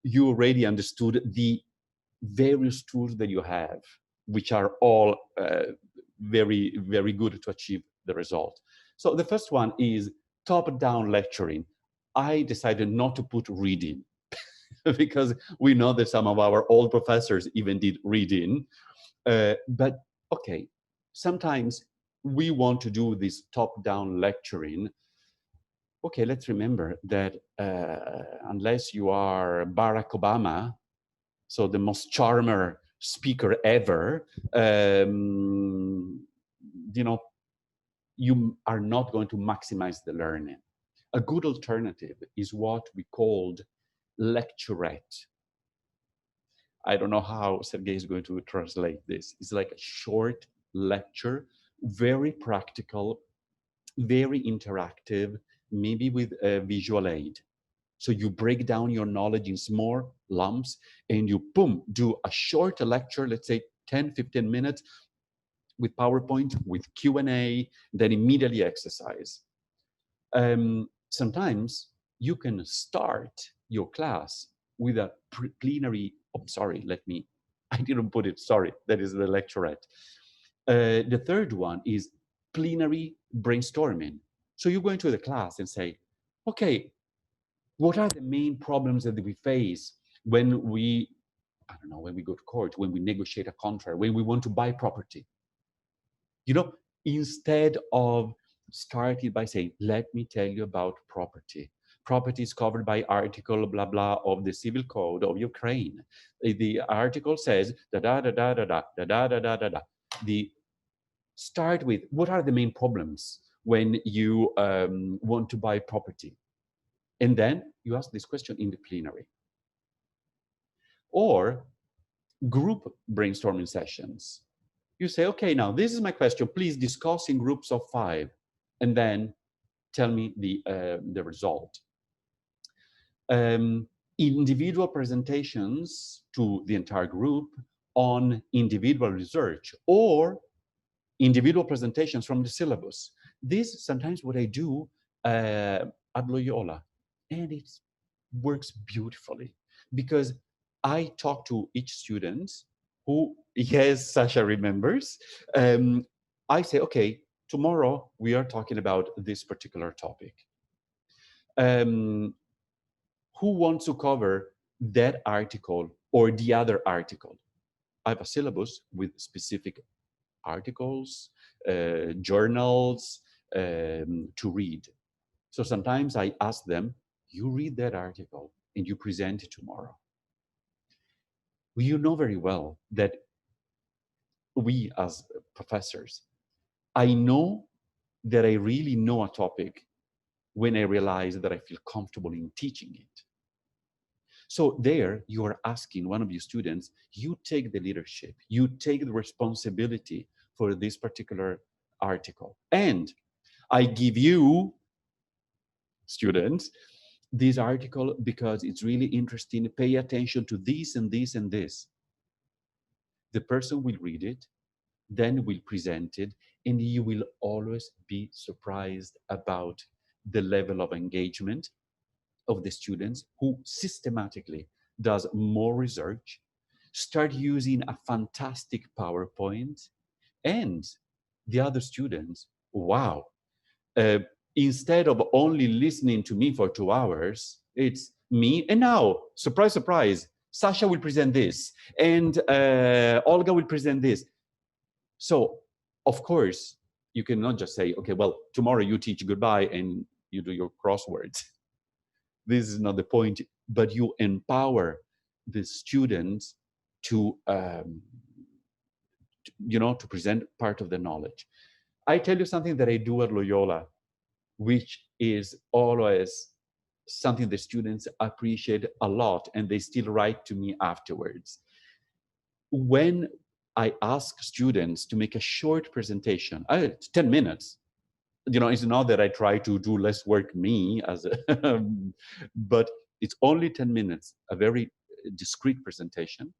you already understood the various tools that you have, which are all very, very good to achieve the result. So the first one is top-down lecturing. I decided not to put reading because we know that some of our old professors even did reading. But okay, sometimes we want to do this top-down lecturing. Okay, let's remember that unless you are Barack Obama, so the most charmer speaker ever, you know, you are not going to maximize the learning. A good alternative is what we called lecturette. I don't know how Sergey is going to translate this. It's like a short lecture, very practical, very interactive, maybe with a visual aid. So you break down your knowledge in small lumps and you, boom, do a short lecture, let's say 10, 15 minutes with PowerPoint, with Q&A, then immediately exercise. Sometimes you can start your class with a plenary, oh, sorry, I didn't put it, sorry, that is the lecturette. The third one is plenary brainstorming. So you go into the class and say, okay, what are the main problems that we face when we, I don't know, when we go to court, when we negotiate a contract, when we want to buy property? You know, instead of starting by saying, let me tell you about property. Property is covered by article blah blah of the civil code of Ukraine. The article says da da da da da da da da da da da. The start with what are the main problems when you want to buy property, and then you ask this question in the plenary. Or group brainstorming sessions. You say, okay, now this is my question. Please discuss in groups of 5, and then tell me the result. Individual presentations to the entire group on individual research, or individual presentations from the syllabus. This is sometimes what I do at Loyola, and it works beautifully because I talk to each student who, yes, Sasha remembers. I say, okay, tomorrow we are talking about this particular topic. Who wants to cover that article or the other article? I have a syllabus with specific articles, journals to read. So sometimes I ask them, you read that article and you present it tomorrow. You know very well that we as professors, I know that I really know a topic when I realize that I feel comfortable in teaching it. So there you are asking one of your students, you take the leadership, you take the responsibility for this particular article. And I give you, students, this article because it's really interesting. Pay attention to this and this and this. The person will read it, then will present it, and you will always be surprised about the level of engagement of the students who systematically does more research, start using a fantastic PowerPoint, and the other students, wow, instead of only listening to me for 2 hours, it's me, and now, surprise, surprise, Sasha will present this, and Olga will present this. So, of course, you cannot just say, okay, well, tomorrow you teach goodbye and you do your crosswords. This is not the point, but you empower the students to, to present part of the knowledge. I tell you something that I do at Loyola, which is always something the students appreciate a lot, and they still write to me afterwards. When I ask students to make a short presentation, 10 minutes, it's not that I try to do less work me, but it's only 10 minutes, a very discrete presentation.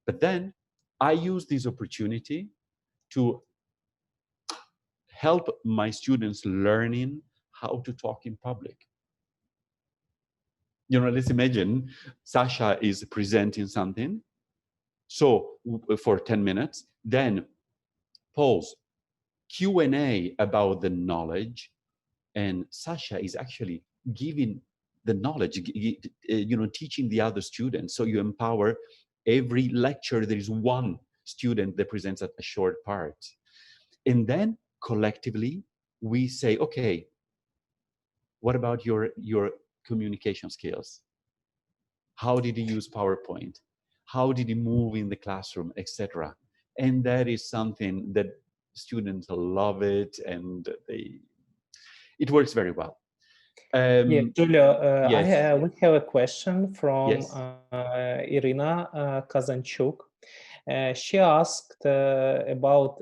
But then I use this opportunity to help my students learning how to talk in public. Let's imagine Sasha is presenting something. So for 10 minutes, then pause, Q&A about the knowledge, and Sasha is actually giving the knowledge, teaching the other students. So you empower every lecture. There is one student that presents a short part. And then collectively, we say, okay, what about your communication skills? How did you use PowerPoint? How did you move in the classroom, etc.? And that is something that students love it, and it works very well. Yeah, Giulio, yes. We have a question from Yes. Irina Kazanchuk. She asked about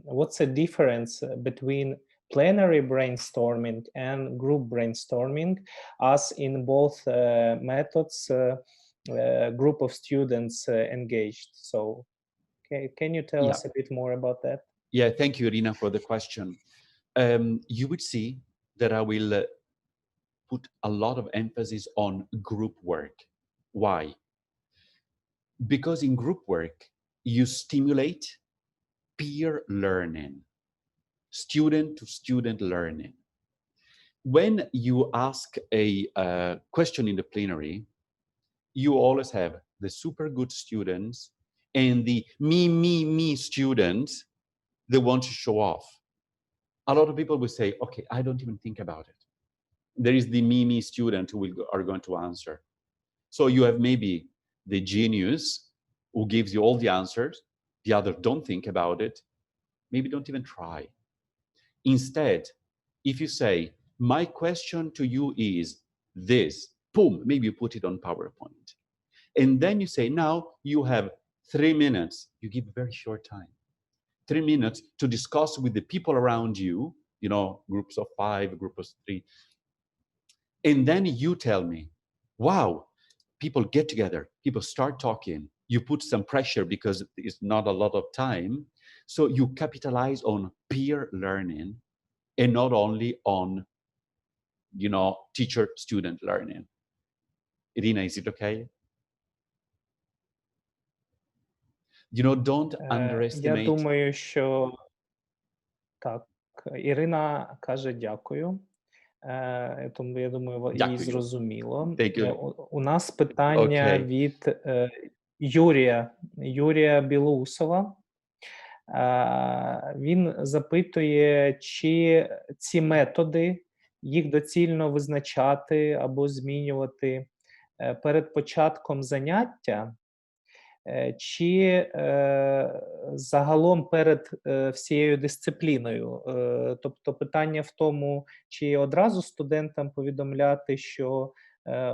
what's the difference between plenary brainstorming and group brainstorming, as in both methods, group of students engaged. So can you tell us a bit more about that? Yeah, thank you, Irina, for the question. You would see that I will put a lot of emphasis on group work. Why? Because in group work, you stimulate peer learning, student-to-student learning. When you ask a question in the plenary, you always have the super good students and the me students that want to show off. A lot of people will say, okay, I don't even think about it. There is the me student who are going to answer. So you have maybe the genius who gives you all the answers, the other don't think about it, maybe don't even try. Instead, if you say, my question to you is this, boom, maybe you put it on PowerPoint. And then you say, now you have 3 minutes, you give a very short time, 3 minutes to discuss with the people around you, you know, groups of 5, groups of 3. And then you tell me, wow, people get together, people start talking, you put some pressure because it's not a lot of time. So you capitalize on peer learning and not only on, you know, teacher-student learning. Irina, is it okay? You know, don't underestimate. Я думаю, що так. Ірина каже дякую. Тому я думаю, їй Дякую. зрозуміло. Thank you. У нас питання Okay. від Юрія Білоусова. Він запитує, чи ці методи, їх доцільно визначати або змінювати перед початком заняття, чи загалом перед всією дисципліною. Тобто питання в тому, чи одразу студентам повідомляти, що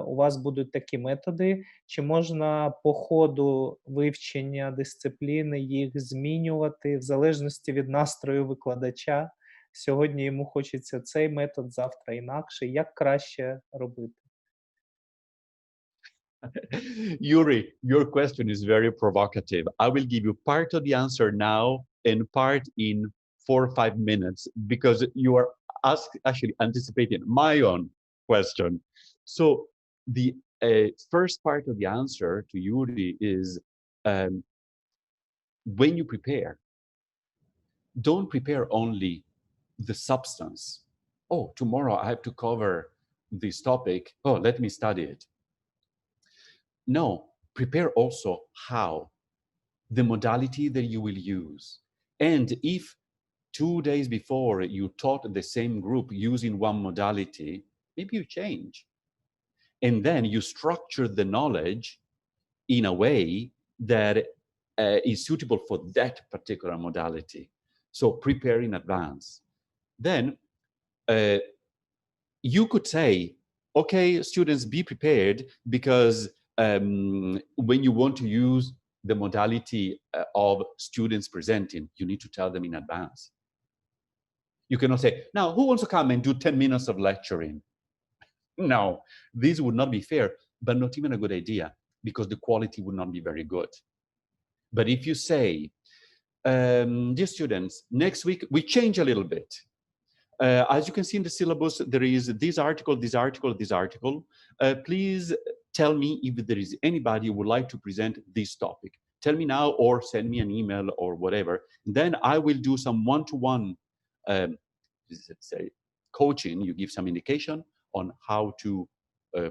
у вас будуть такі методи, чи можна по ходу вивчення дисципліни їх змінювати в залежності від настрою викладача. Сьогодні йому хочеться цей метод, завтра інакший. Як краще робити? Yuri, your question is very provocative. I will give you part of the answer now and part in 4 or 5 minutes because you are actually anticipating my own question. So the first part of the answer to Yuri is when you prepare, don't prepare only the substance. Oh, tomorrow I have to cover this topic. Oh, let me study it. No, prepare also how, the modality that you will use. And if 2 days before you taught the same group using one modality, maybe you change. And then you structure the knowledge in a way that is suitable for that particular modality. So prepare in advance. Then you could say, okay, students, be prepared because when you want to use the modality of students presenting, you need to tell them in advance. You cannot say, now, who wants to come and do 10 minutes of lecturing? No, this would not be fair, but not even a good idea because the quality would not be very good. But if you say, dear students, next week we change a little bit. As you can see in the syllabus, there is this article, this article, this article. Please tell me if there is anybody who would like to present this topic. Tell me now or send me an email or whatever. Then I will do some one-to-one say, coaching. You give some indication on how to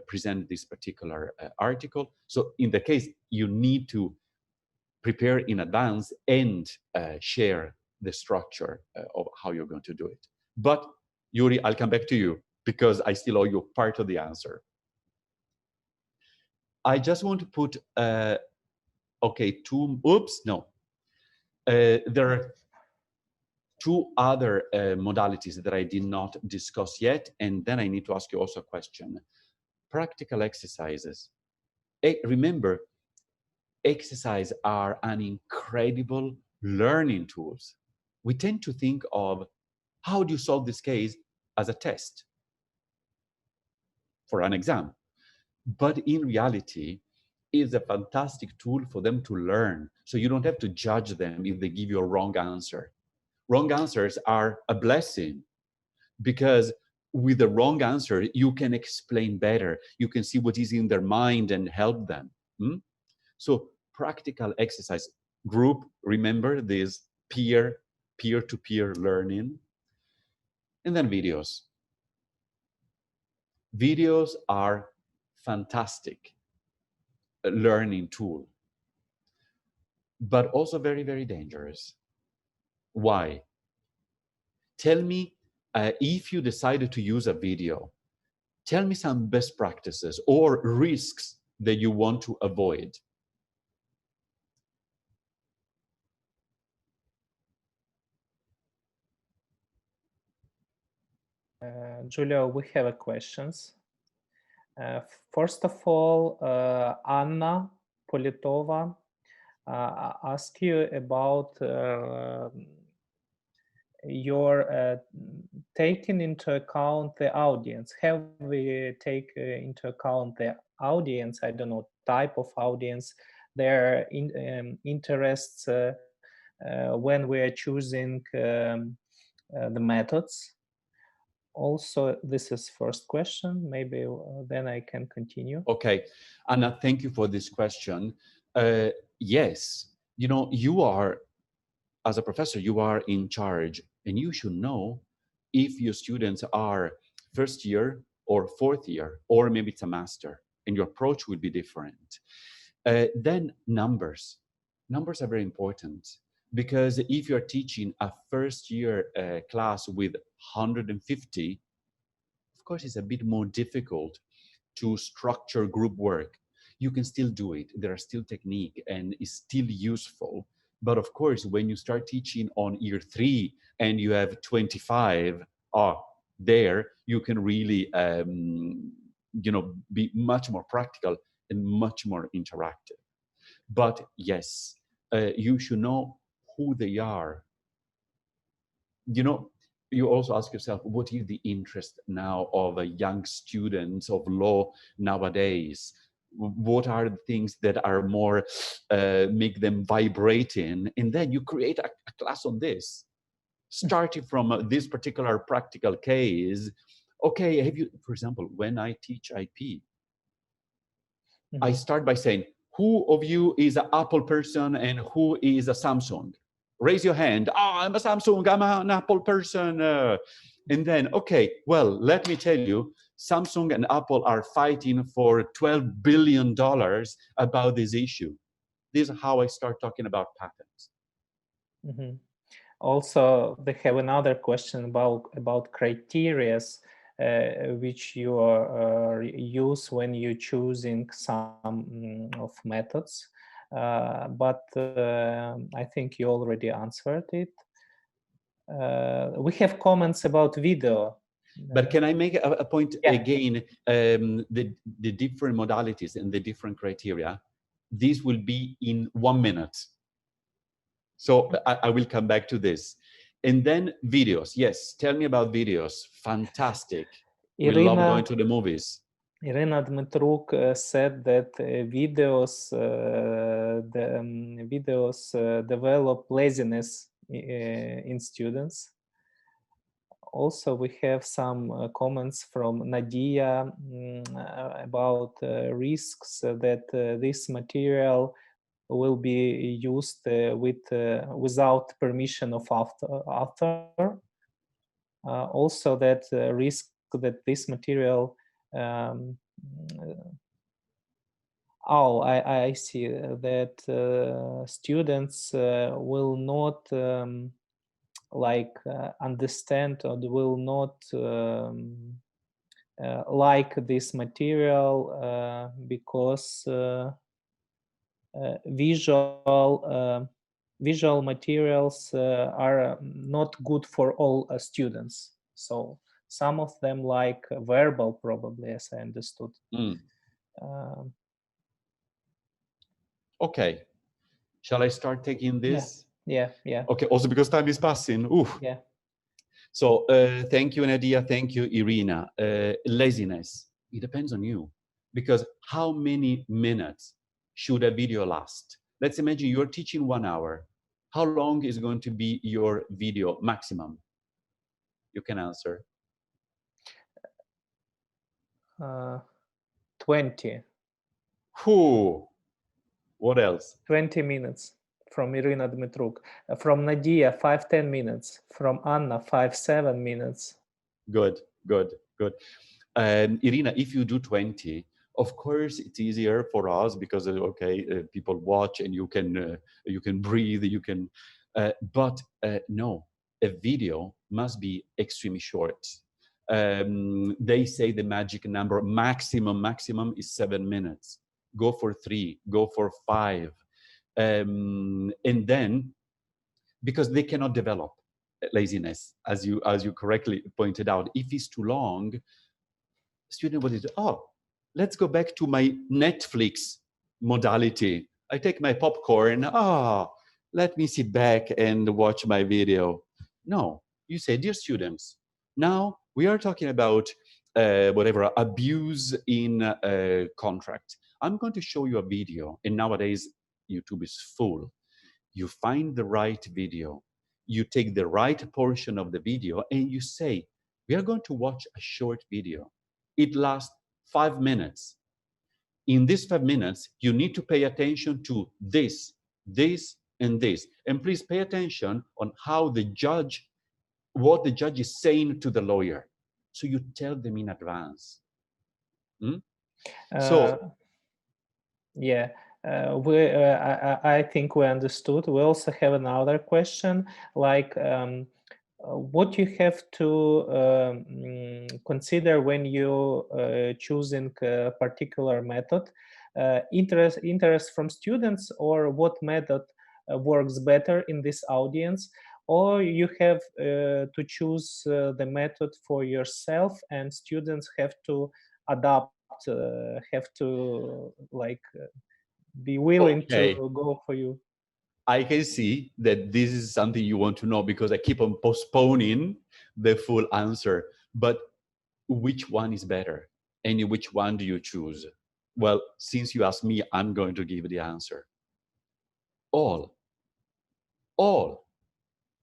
present this particular article. So in the case, you need to prepare in advance and share the structure of how you're going to do it. But Yuri, I'll come back to you because I still owe you part of the answer. I just want to put, there are 2 other modalities that I did not discuss yet, and then I need to ask you also a question. Practical exercises. Remember, exercises are an incredible learning tools. We tend to think of how do you solve this case as a test for an exam. But in reality, it's a fantastic tool for them to learn. So you don't have to judge them if they give you a wrong answer. Wrong answers are a blessing because with the wrong answer, you can explain better. You can see what is in their mind and help them. So practical exercise. Group, remember this peer-to-peer learning. And then videos. Videos are fantastic learning tool, but also very, very dangerous. Why? Tell me, if you decided to use a video, tell me some best practices or risks that you want to avoid. Giulio, we have a questions. First of all, Anna Politova ask you about your taking into account the audience. Have we take into account the audience? I don't know, type of audience, their interests when we are choosing the methods. Also, this is first question. Maybe then I can continue. Okay, Anna, thank you for this question. Yes, you know, you are, as a professor, you are in charge, and you should know if your students are first year or fourth year, or maybe it's a master, and your approach will be different. Then numbers. Numbers are very important, because if you're teaching a first year class with 150, of course, it's a bit more difficult to structure group work. You can still do it. There are still technique and it's still useful. But of course, when you start teaching on year 3 and you have 25 there, you can really, you know, be much more practical and much more interactive. But yes, you should know who they are. You know, you also ask yourself, what is the interest now of young students of law nowadays? What are the things that are more, make them vibrating? And then you create a class on this, starting from this particular practical case. Okay, have you, for example, when I teach IP, I start by saying, who of you is an Apple person and who is a Samsung? Raise your hand. I'm a Samsung, I'm an Apple person. And then, okay, well, let me tell you, Samsung and Apple are fighting for $12 billion about this issue. This is how I start talking about patents. Mm-hmm. Also, they have another question about criterias which you use when you're choosing some of methods. But I think you already answered it. We have comments about video. But can I make a point again? The different modalities and the different criteria, this will be in 1 minute. So I will come back to this. And then videos. Yes, tell me about videos. Fantastic. We love going to the movies. Irina Dmitruk said that videos develop laziness in students. Also, we have some comments from Nadia about risks that this material will be used without permission of author. Also, that risk that this material I see that students will not understand or will not like this material because visual materials are not good for all students. So some of them like verbal, probably, as I understood. Okay. Shall I start taking this? Yeah. Okay, also because time is passing. Oof. Yeah. So thank you, Nadia. Thank you, Irina. Laziness, it depends on you. Because how many minutes should a video last? Let's imagine you're teaching 1 hour. How long is going to be your video maximum? You can answer. 20. Who? What else? 20 minutes from Irina Dmitruk. From Nadia, 5-10 minutes. From Anna, 5-7 minutes. Good. Irina, if you do 20, of course it's easier for us because people watch and you can breathe, but no, a video must be extremely short. They say the magic number maximum is 7 minutes. Go for 3, go for 5, and then because they cannot develop laziness, as you correctly pointed out. If it's too long, student will say, oh, let's go back to my Netflix modality. I take my popcorn, let me sit back and watch my video. No, you say, dear students, now we are talking about abuse in a contract. I'm going to show you a video, and nowadays YouTube is full. You find the right video, you take the right portion of the video, and you say, we are going to watch a short video. It lasts 5 minutes. In these 5 minutes, you need to pay attention to this, and this. And please pay attention on what the judge is saying to the lawyer. So you tell them in advance. Yeah. I think we understood. We also have another question, like what you have to consider when you choosing a particular method, interest from students, or what method works better in this audience, or you have to choose the method for yourself, and students have to adapt, have to be willing to go for you. I can see that this is something you want to know because I keep on postponing the full answer. But which one is better? And which one do you choose? Well, since you asked me, I'm going to give the answer. All.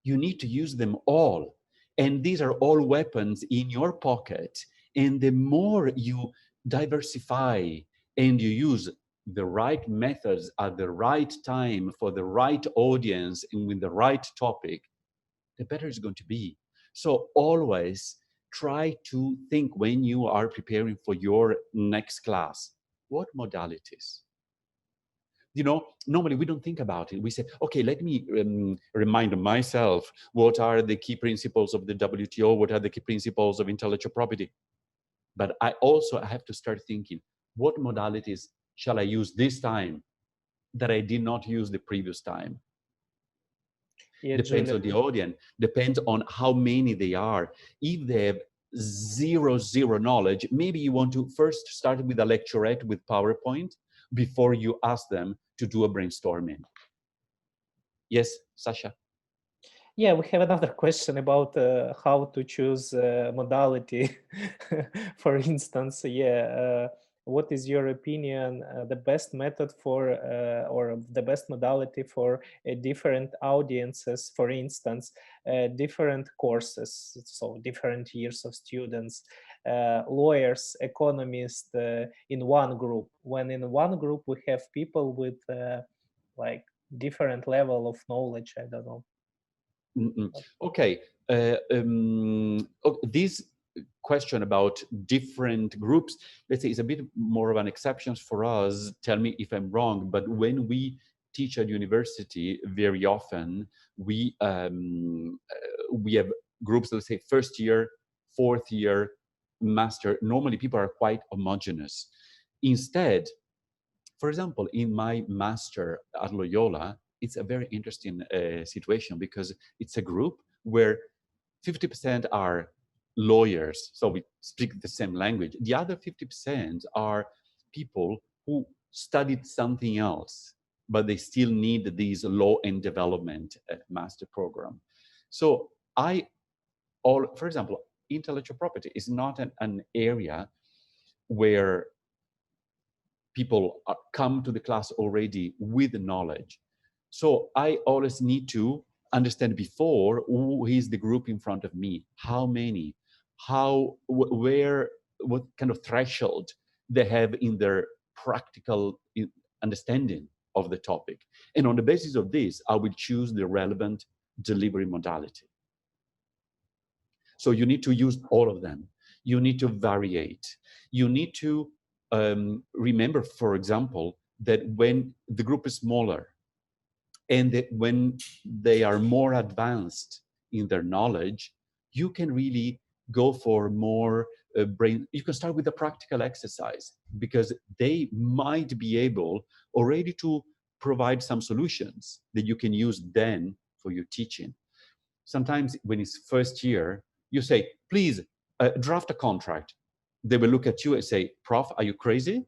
You need to use them all. And these are all weapons in your pocket. And the more you diversify and you use the right methods at the right time for the right audience and with the right topic, the better it's going to be. So always try to think when you are preparing for your next class, what modalities? Normally we don't think about it. We say, okay, let me remind myself what are the key principles of the WTO, what are the key principles of intellectual property. But I have to start thinking, what modalities shall I use this time that I did not use the previous time? Yeah, depends on the audience, depends on how many they are. If they have zero knowledge, maybe you want to first start with a lecturette with PowerPoint before you ask them to do a brainstorming. Yes, Sasha? Yeah, we have another question about how to choose modality. For instance, what is your opinion, the best method for, or the best modality for different audiences, for instance, different courses, so different years of students, lawyers, economists in one group, when in one group we have people with different level of knowledge, I don't know. Okay. This question about different groups, let's say, is a bit more of an exception for us. Tell me if I'm wrong, but when we teach at university, very often we have groups, let's say, first year, fourth year, master. Normally people are quite homogeneous. Instead, for example, in my master at Loyola, it's a very interesting situation because it's a group where 50% are lawyers, so we speak the same language. The other 50% are people who studied something else, but they still need this law and development master program. So for example, intellectual property is not an area where people come to the class already with what So I always need to understand before who is the group in front of me, how many, what kind of threshold they have in their practical understanding of the topic. And on the basis of this, I will choose the relevant delivery modality. So you need to use all of them. You need to variate. You need to remember, for example, that when the group is smaller and that when they are more advanced in their knowledge, you can really go for more you can start with a practical exercise, because they might be able already to provide some solutions that you can use then for your teaching. Sometimes when it's first year, you say, please draft a contract. They will look at you and say, Prof, are you crazy?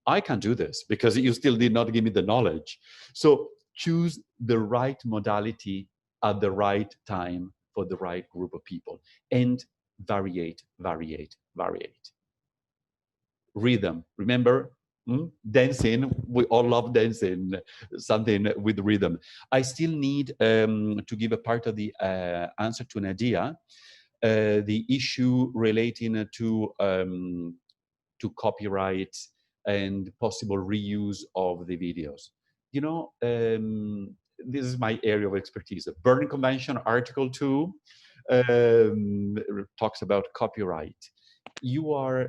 I can't do this because you still did not give me the knowledge. So choose the right modality at the right time for the right group of people, and variate. Rhythm, remember, dancing, we all love dancing, something with rhythm. I still need to give a part of the answer to Nadia, the issue relating to copyright and possible reuse of the videos. You know, this is my area of expertise. The Berne Convention, Article 2, talks about copyright. You are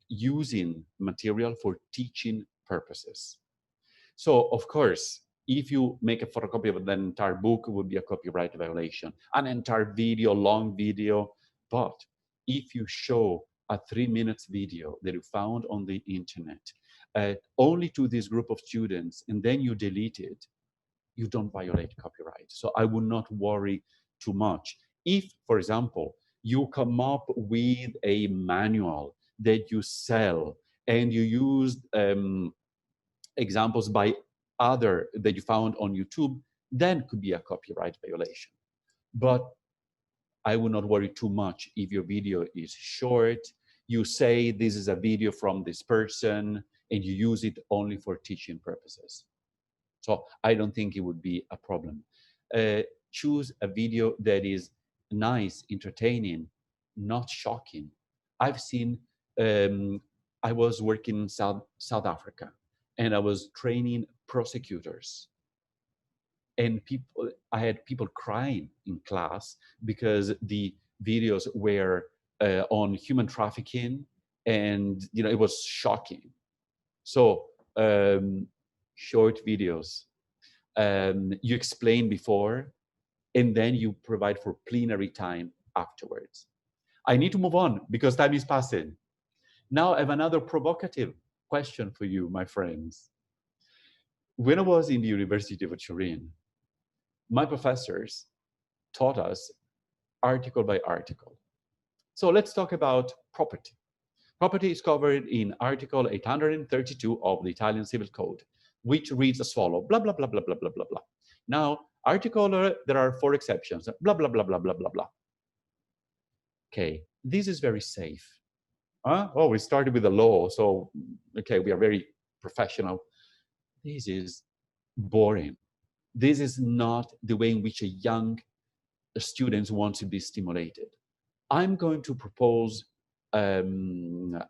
using material for teaching purposes. So, of course, if you make a photocopy of the entire book, it would be a copyright violation. An entire video, long video. But if you show a 3-minute video that you found on the internet, only to this group of students, and then you delete it, you don't violate copyright. So I would not worry too much. If, for example, you come up with a manual that you sell and you use examples by other that you found on YouTube, then could be a copyright violation. But I would not worry too much if your video is short. You say this is a video from this person and you use it only for teaching purposes. So I don't think it would be a problem. Choose a video that is nice, entertaining, not shocking. I've seen, I was working in South Africa, and I was training prosecutors. And I had people crying in class because the videos were on human trafficking, and it was shocking. So short videos, you explain before, and then you provide for plenary time afterwards. I need to move on because time is passing. Now I have another provocative question for you, my friends. When I was in the University of Turin, my professors taught us article by article. So let's talk about property. Property is covered in Article 832 of the Italian Civil Code, which reads as follows, blah, blah, blah, blah, blah, blah, blah, blah. Now, there are 4 exceptions, blah, blah, blah, blah, blah, blah, blah. Okay, this is very safe. Oh, we started with the law, so, okay, we are very professional. This is boring. This is not the way in which a young students want to be stimulated. I'm going to propose an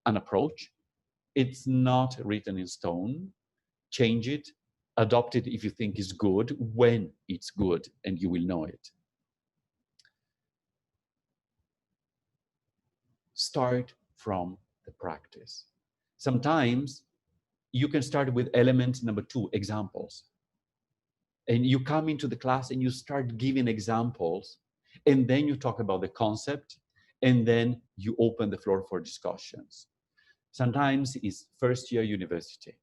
approach. It's not written in stone. Change it, adopt it if you think it's good, when it's good, and you will know it. Start from the practice. Sometimes you can start with element number 2, examples. And you come into the class and you start giving examples, and then you talk about the concept, and then you open the floor for discussions. Sometimes it's first year university.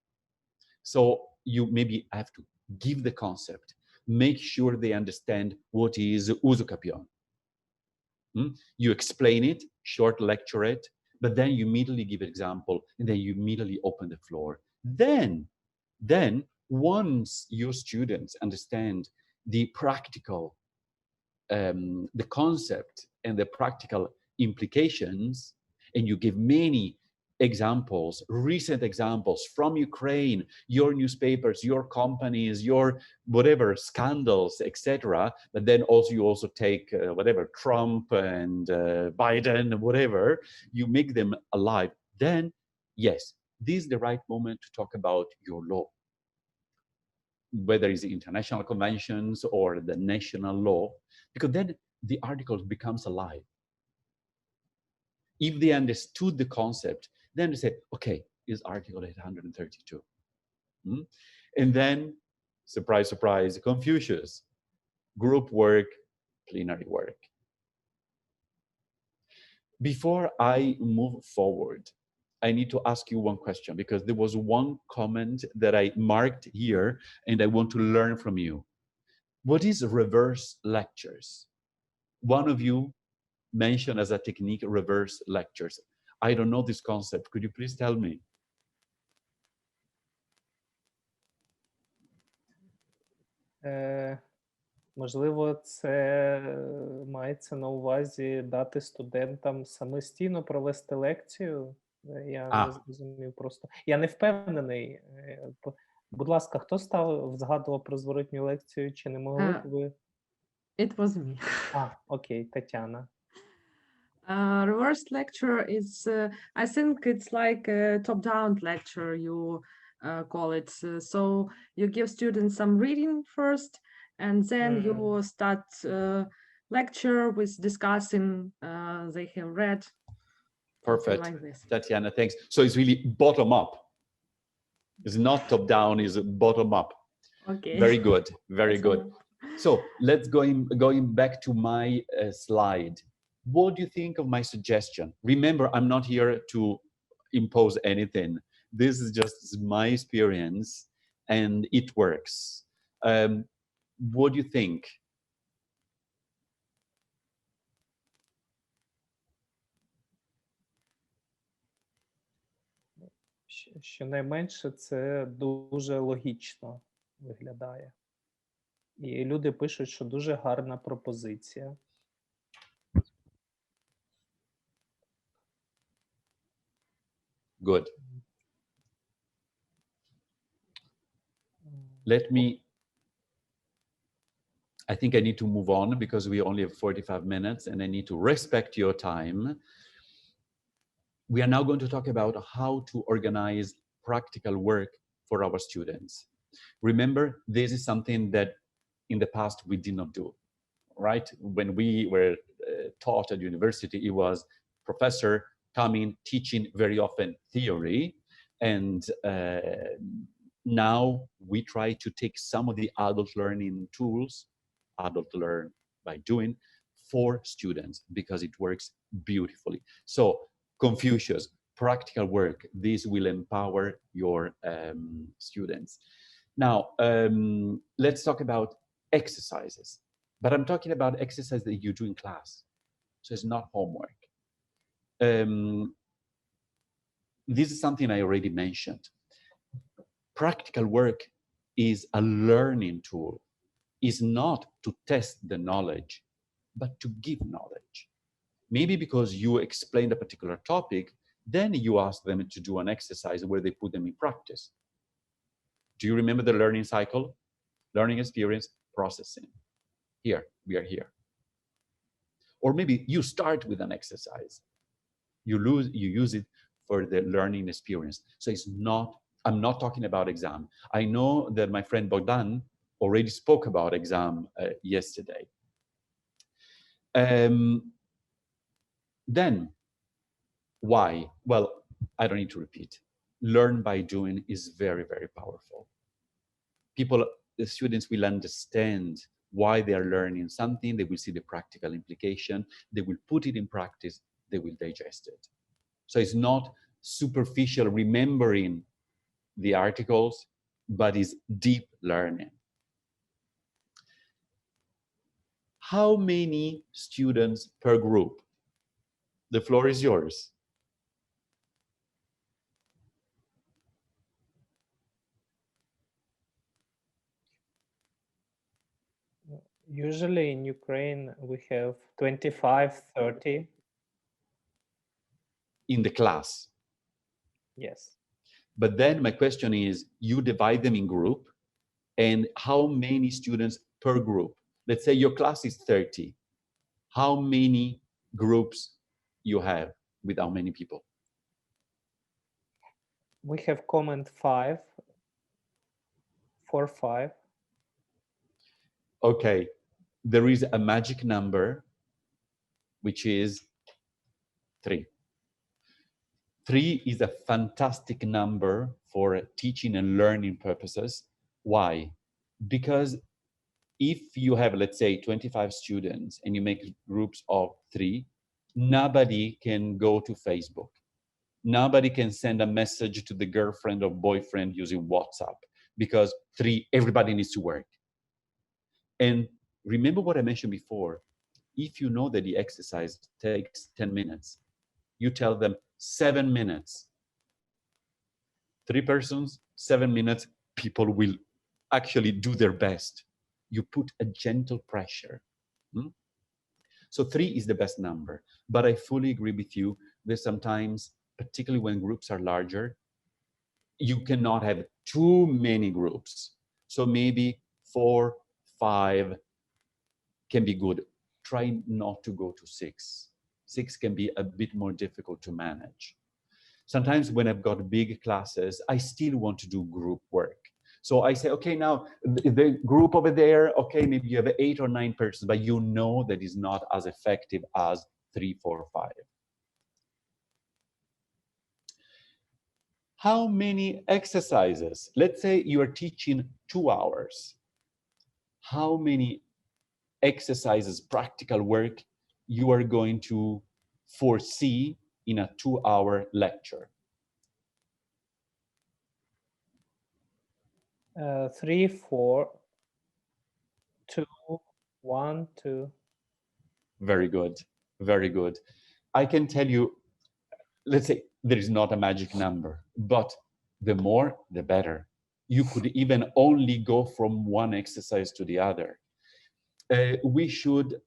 So you maybe have to give the concept, make sure they understand what is uso k.ю.н. You explain it, short lecture it, but then you immediately give an example, and then you immediately open the floor. Then once your students understand the practical, the concept and the practical implications, and you give many examples, recent examples from Ukraine, your newspapers, your companies, your whatever scandals, etc. But then you also take whatever Trump and Biden, whatever, you make them alive. Then, yes, this is the right moment to talk about your law, whether it's international conventions or the national law, because then the article becomes alive. If they understood the concept, then they say, okay, is Article 832. And then, surprise, surprise, Confucius, group work, plenary work. Before I move forward, I need to ask you one question, because there was one comment that I marked here and I want to learn from you. What is reverse lectures? One of you mentioned as a technique reverse lectures. I don't know this concept. Could you please tell me? Можливо, це мається на увазі дати студентам самостійно провести лекцію. Я не зрозумів просто. Я не впевнений. Будь ласка, хто згадував про зворотню лекцію, чи не могли б ви? It was me. Окей, Тетяна. Reverse lecture is, I think it's like a top-down lecture, you call it. So you give students some reading first, and then you start lecture with discussing they have read. Perfect. Like this. Tatiana, thanks. So it's really bottom up. It's not top down, it's bottom up. Okay. Very good, very good. So let's going back to my slide. What do you think of my suggestion? Remember, I'm not here to impose anything. This is just my experience and it works. What do you think? Щонайменше це дуже логічно виглядає. І люди пишуть, що дуже гарна пропозиція. Good. I think I need to move on because we only have 45 minutes and I need to respect your time. We are now going to talk about how to organize practical work for our students. Remember, this is something that in the past we did not do, right? When we were taught at university, it was professor coming, teaching very often theory. And now we try to take some of the adult learning tools, adult learn by doing, for students because it works beautifully. So Confucius, practical work, this will empower your students. Now, let's talk about exercises, but I'm talking about exercises that you do in class. So it's not homework. This is something I already mentioned. Practical work is a learning tool. Is not to test the knowledge, but to give knowledge. Maybe because you explained a particular topic, then you ask them to do an exercise where they put them in practice. Do you remember the learning cycle? Learning experience, processing. Here, we are here. Or maybe you start with an exercise. You use it for the learning experience. So it's not, I'm not talking about exam. I know that my friend Bogdan already spoke about exam yesterday. Then, why? Well, I don't need to repeat. Learn by doing is very, very powerful. The students will understand why they are learning something. They will see the practical implication. They will put it in practice. They will digest it. So it's not superficial remembering the articles, but it's deep learning. How many students per group? The floor is yours. Usually in Ukraine, we have 25, 30. In the class? Yes. But then my question is, you divide them in group, and how many students per group? Let's say your class is 30. How many groups you have with how many people? We have comment 5, 4, 5. Okay, there is a magic number, which is 3. 3 is a fantastic number for teaching and learning purposes. Why? Because if you have, let's say, 25 students and you make groups of 3, nobody can go to Facebook. Nobody can send a message to the girlfriend or boyfriend using WhatsApp, because 3, everybody needs to work. And remember what I mentioned before, if you know that the exercise takes 10 minutes, you tell them 7 minutes. 3 persons, 7 minutes, people will actually do their best. You put a gentle pressure. So 3 is the best number, but I fully agree with you that sometimes, particularly when groups are larger, you cannot have too many groups. So maybe 4, 5 can be good. Try not to go to 6. 6 can be a bit more difficult to manage. Sometimes when I've got big classes, I still want to do group work. So I say, okay, now the group over there, okay, maybe you have 8 or 9 persons, but you know that is not as effective as 3, 4, 5. How many exercises? Let's say you are teaching 2 hours. How many exercises, practical work, you are going to foresee in a 2-hour lecture? 3, 4, 2, 1, 2. Very good, very good. I can tell you, let's say there is not a magic number, but the more, the better. You could even only go from one exercise to the other. We should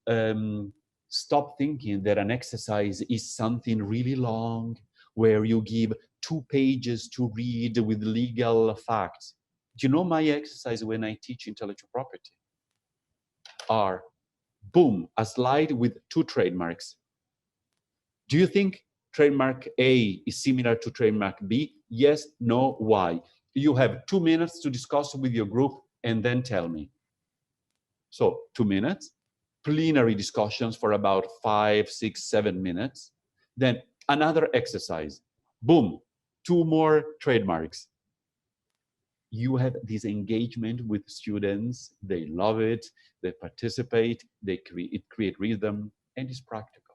stop thinking that an exercise is something really long, where you give 2 pages to read with legal facts. Do you know my exercise when I teach intellectual property? Are, boom, a slide with 2 trademarks. Do you think trademark A is similar to trademark B? Yes, no, why? You have 2 minutes to discuss with your group and then tell me. So 2 minutes, plenary discussions for about 5, 6, 7 minutes. Then another exercise, boom, 2 more trademarks. You have this engagement with students, they love it, they participate, it create rhythm, and it's practical.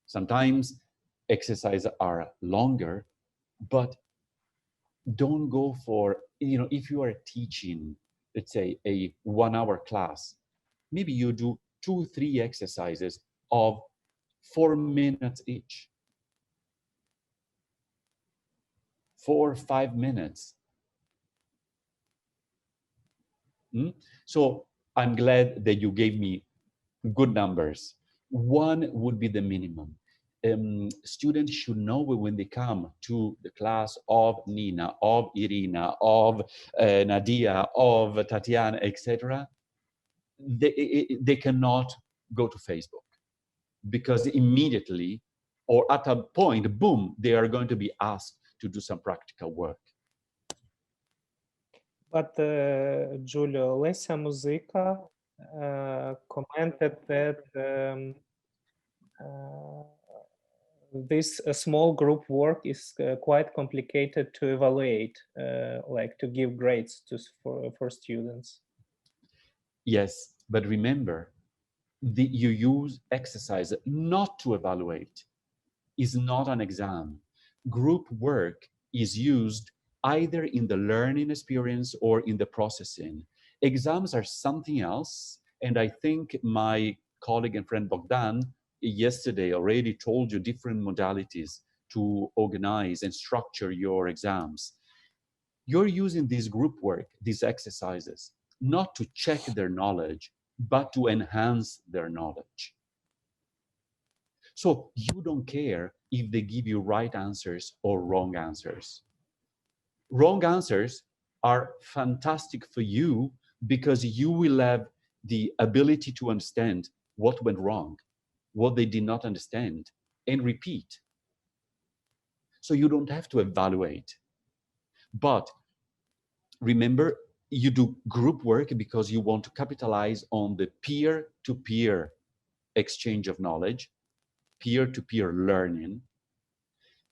Sometimes exercises are longer, but don't go for, if you are teaching, let's say, a 1-hour class, maybe you do 2, 3 exercises of 4 minutes each. 4 or 5 minutes. So I'm glad that you gave me good numbers. 1 would be the minimum. Students should know when they come to the class of Nina, of Irina, of Nadia, of Tatiana, etc., they cannot go to Facebook, because immediately, or at a point, boom, they are going to be asked to do some practical work. But Giulio, Lesia Musica commented that this small group work is quite complicated to evaluate, like to give grades for students. Yes, but remember, you use exercise not to evaluate. Is not an exam. Group work is used either in the learning experience or in the processing. Exams are something else, and I think my colleague and friend Bogdan yesterday already told you different modalities to organize and structure your exams. You're using this group work, these exercises, not to check their knowledge, but to enhance their knowledge. So you don't care if they give you right answers or wrong answers. Wrong answers are fantastic for you, because you will have the ability to understand what went wrong, what they did not understand, and repeat. So you don't have to evaluate. But remember, you do group work because you want to capitalize on the peer-to-peer exchange of knowledge, peer-to-peer learning.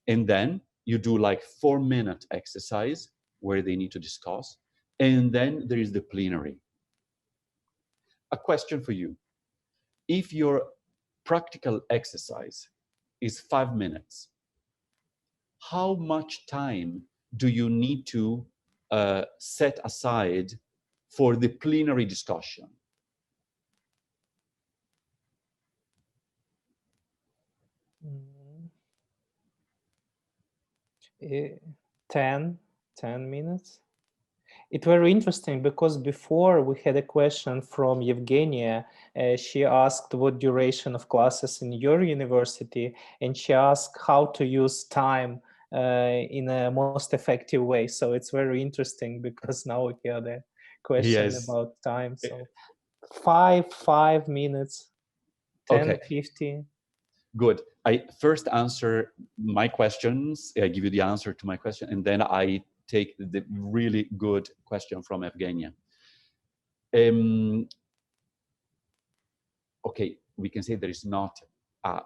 And then you do like 4-minute exercise where they need to discuss. And then there is the plenary. A question for you. If your practical exercise is 5 minutes, how much time do you need to set aside for the plenary discussion? Eh, 10 minutes. It's very interesting because before we had a question from Evgenia. She asked what duration of classes in your university, and she asked how to use time in a most effective way. So it's very interesting because now we hear the question Yes. about time. So 5 minutes, 10, Okay. 50. Good. I first answer my questions. I give you the answer to my question, and then I take the really good question from Evgenia. Okay, we can say there is not a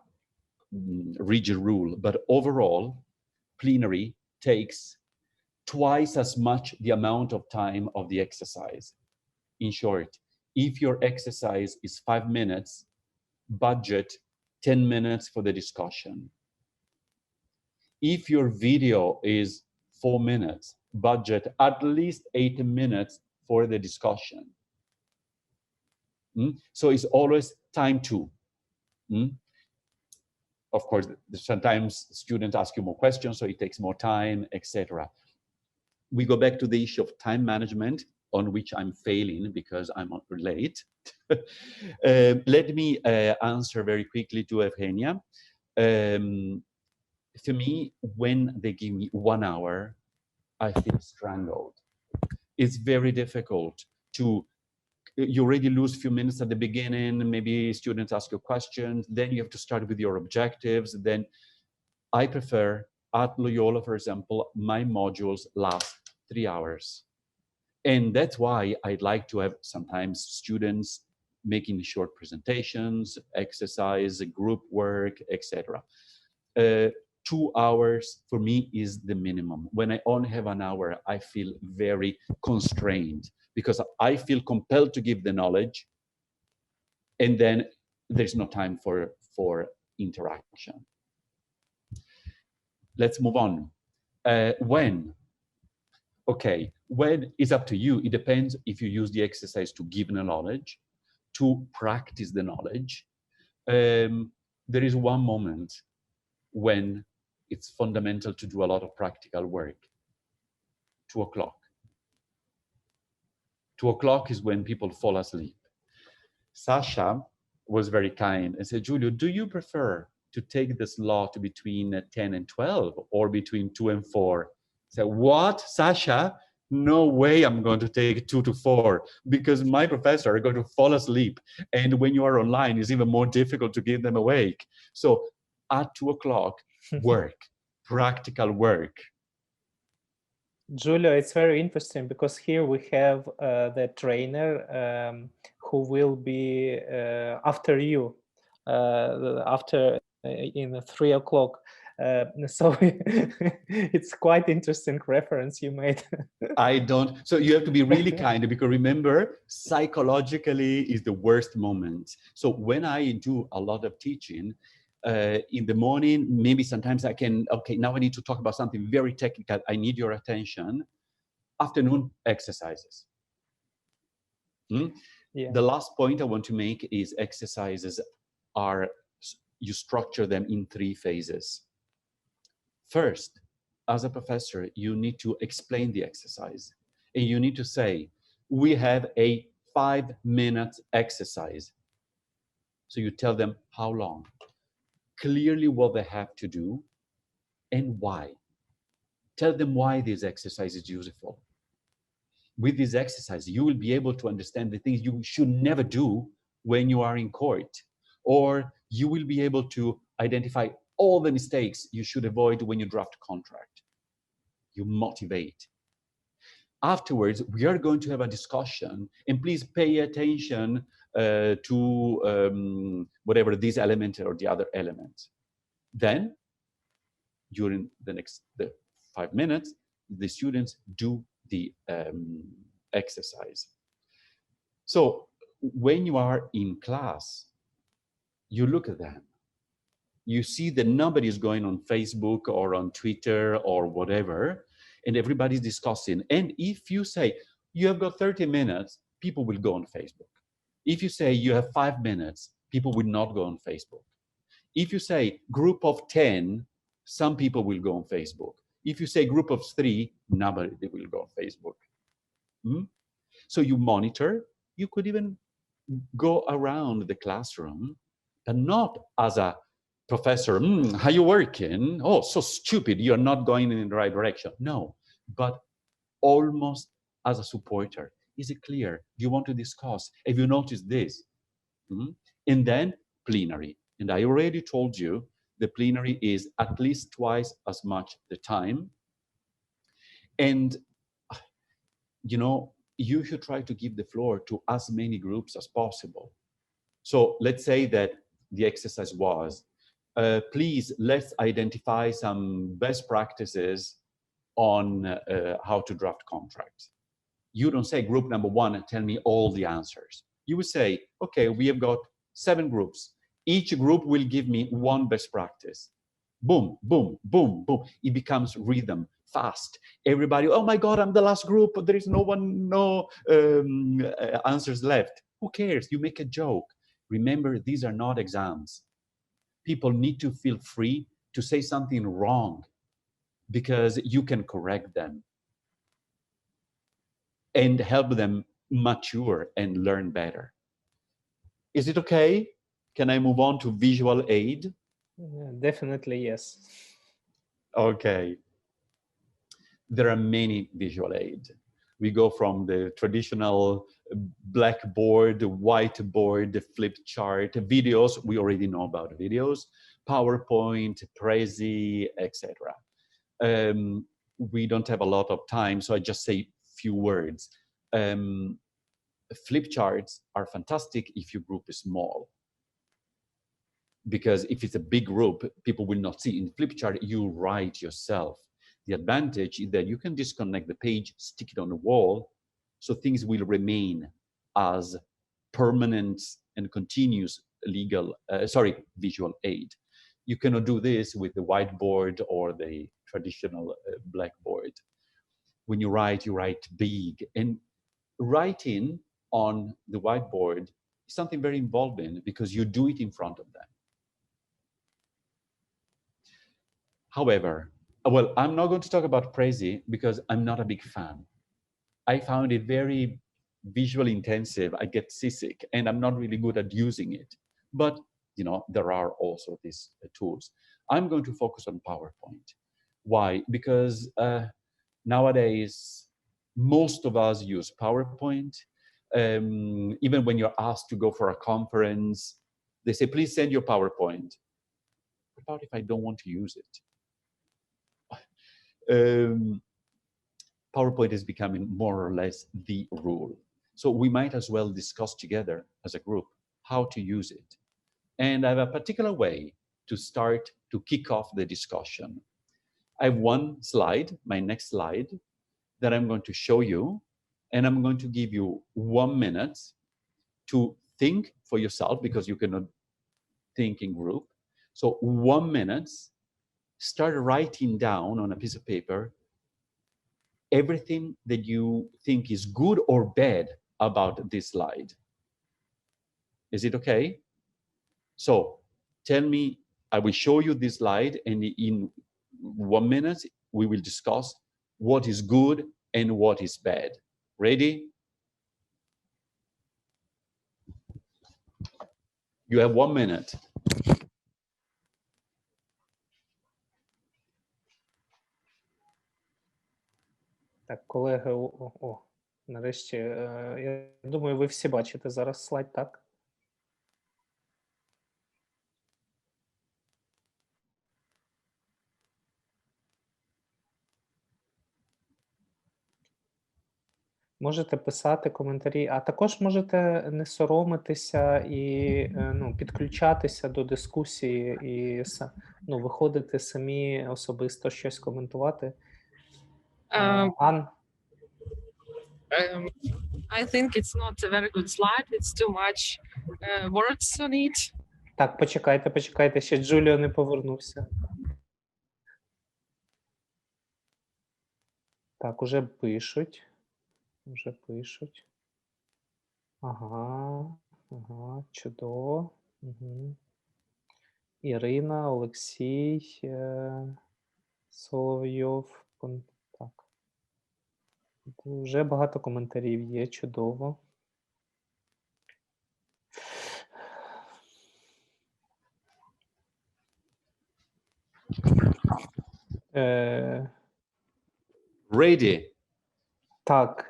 rigid rule, but overall, plenary takes twice as much the amount of time of the exercise. In short, if your exercise is 5 minutes, budget 10 minutes for the discussion. If your video is 4 minutes, budget at least 8 minutes for the discussion. So it's always time to. Of course, sometimes students ask you more questions, so it takes more time, etc. We go back to the issue of time management, on which I'm failing because I'm late. Let me answer very quickly to Evgenia. For me, when they give me 1 hour, I feel strangled. It's very difficult to, you already lose a few minutes at the beginning, maybe students ask you questions, then you have to start with your objectives. Then I prefer, at Loyola, for example, my modules last 3 hours. And that's why I'd like to have sometimes students making short presentations, exercise, group work, etc. 2 hours for me is the minimum. When I only have 1 hour, I feel very constrained because I feel compelled to give the knowledge, and then there's no time for interaction. Let's move on. When? Okay, when is up to you. It depends if you use the exercise to give the knowledge, to practice the knowledge. There is one moment when it's fundamental to do a lot of practical work. 2 o'clock. 2 o'clock is when people fall asleep. Sasha was very kind and said, Giulio, do you prefer to take the slot between 10 and 12 or between 2 and 4? I said, what, Sasha? No way I'm going to take 2 to 4 because my professors are going to fall asleep. And when you are online, it's even more difficult to keep them awake. So at 2 o'clock, work, practical work. Giulio, it's very interesting because here we have the trainer who will be after you, after in 3 o'clock. So it's quite interesting reference you made. I don't, so you have to be really kind because remember, psychologically is the worst moment. So when I do a lot of teaching, in the morning, maybe sometimes I can, okay, now I need to talk about something very technical. I need your attention. Afternoon exercises. Yeah. The last point I want to make is exercises are, you structure them in 3 phases. First, as a professor, you need to explain the exercise. And you need to say, we have a 5-minute exercise. So you tell them how long, clearly what they have to do, and why. Tell them why this exercise is useful. With this exercise, you will be able to understand the things you should never do when you are in court, or you will be able to identify all the mistakes you should avoid when you draft a contract. You motivate. Afterwards, we are going to have a discussion, and please pay attention to whatever this element or the other element. Then, during the 5 minutes, the students do the exercise. So when you are in class, you look at them. You see that nobody is going on Facebook or on Twitter or whatever, and everybody's discussing. And if you say, you have got 30 minutes, people will go on Facebook. If you say you have 5 minutes, people will not go on Facebook. If you say group of 10, some people will go on Facebook. If you say group of 3, nobody will go on Facebook. So you monitor. You could even go around the classroom, but not as a professor, how you working? Oh, so stupid, you're not going in the right direction. No, but almost as a supporter. Is it clear? Do you want to discuss? Have you noticed this? And then plenary. And I already told you the plenary is at least twice as much the time. And, you know, you should try to give the floor to as many groups as possible. So let's say that the exercise was, please, let's identify some best practices on how to draft contracts. You don't say group number 1 and tell me all the answers. You would say, okay, we have got 7 groups. Each group will give me 1 best practice. Boom, boom, boom, boom. It becomes rhythm, fast. Everybody, oh my God, I'm the last group. There is no answers left. Who cares? You make a joke. Remember, these are not exams. People need to feel free to say something wrong because you can correct them and help them mature and learn better. Is it okay? Can I move on to visual aid? Definitely, yes. Okay. There are many visual aids. We go from the traditional blackboard, whiteboard, flip chart, videos. We already know about videos, PowerPoint, Prezi, etc. We don't have a lot of time, so I just say few words. Flip charts are fantastic if your group is small. Because if it's a big group, people will not see. In flip chart, you write yourself. The advantage is that you can disconnect the page, stick it on the wall, so things will remain as permanent and continuous visual aid. You cannot do this with the whiteboard or the traditional blackboard. When you write big. And writing on the whiteboard is something very involving because you do it in front of them. However, well, I'm not going to talk about Prezi because I'm not a big fan. I found it very visually intensive. I get seasick and I'm not really good at using it. But, you know, there are also these tools. I'm going to focus on PowerPoint. Why? Because nowadays, most of us use PowerPoint. Even when you're asked to go for a conference, they say, please send your PowerPoint. What about if I don't want to use it? PowerPoint is becoming more or less the rule. So we might as well discuss together as a group how to use it. And I have a particular way to start to kick off the discussion. I have one slide, my next slide, that I'm going to show you, and I'm going to give you 1 minute to think for yourself because you cannot think in group. So 1 minute, start writing down on a piece of paper everything that you think is good or bad about this slide. Is it okay? So tell me, I will show you this slide, and in 1 minute, we will discuss what is good and what is bad. Ready? You have 1 minute. Так, колеги, нарешті, я думаю, ви всі бачите зараз слайд, так? Можете писати коментарі, а також можете не соромитися і підключатися до дискусії і виходити самі особисто щось коментувати. Ан? I think it's not a very good slide. It's too much words on it. Так, почекайте, ще Джуліо не повернувся. Так, уже пишуть. Ага, чудово. Угу. Ірина, Олексій, Соловйов. Так. Вже багато коментарів є, чудово. Ready. Так,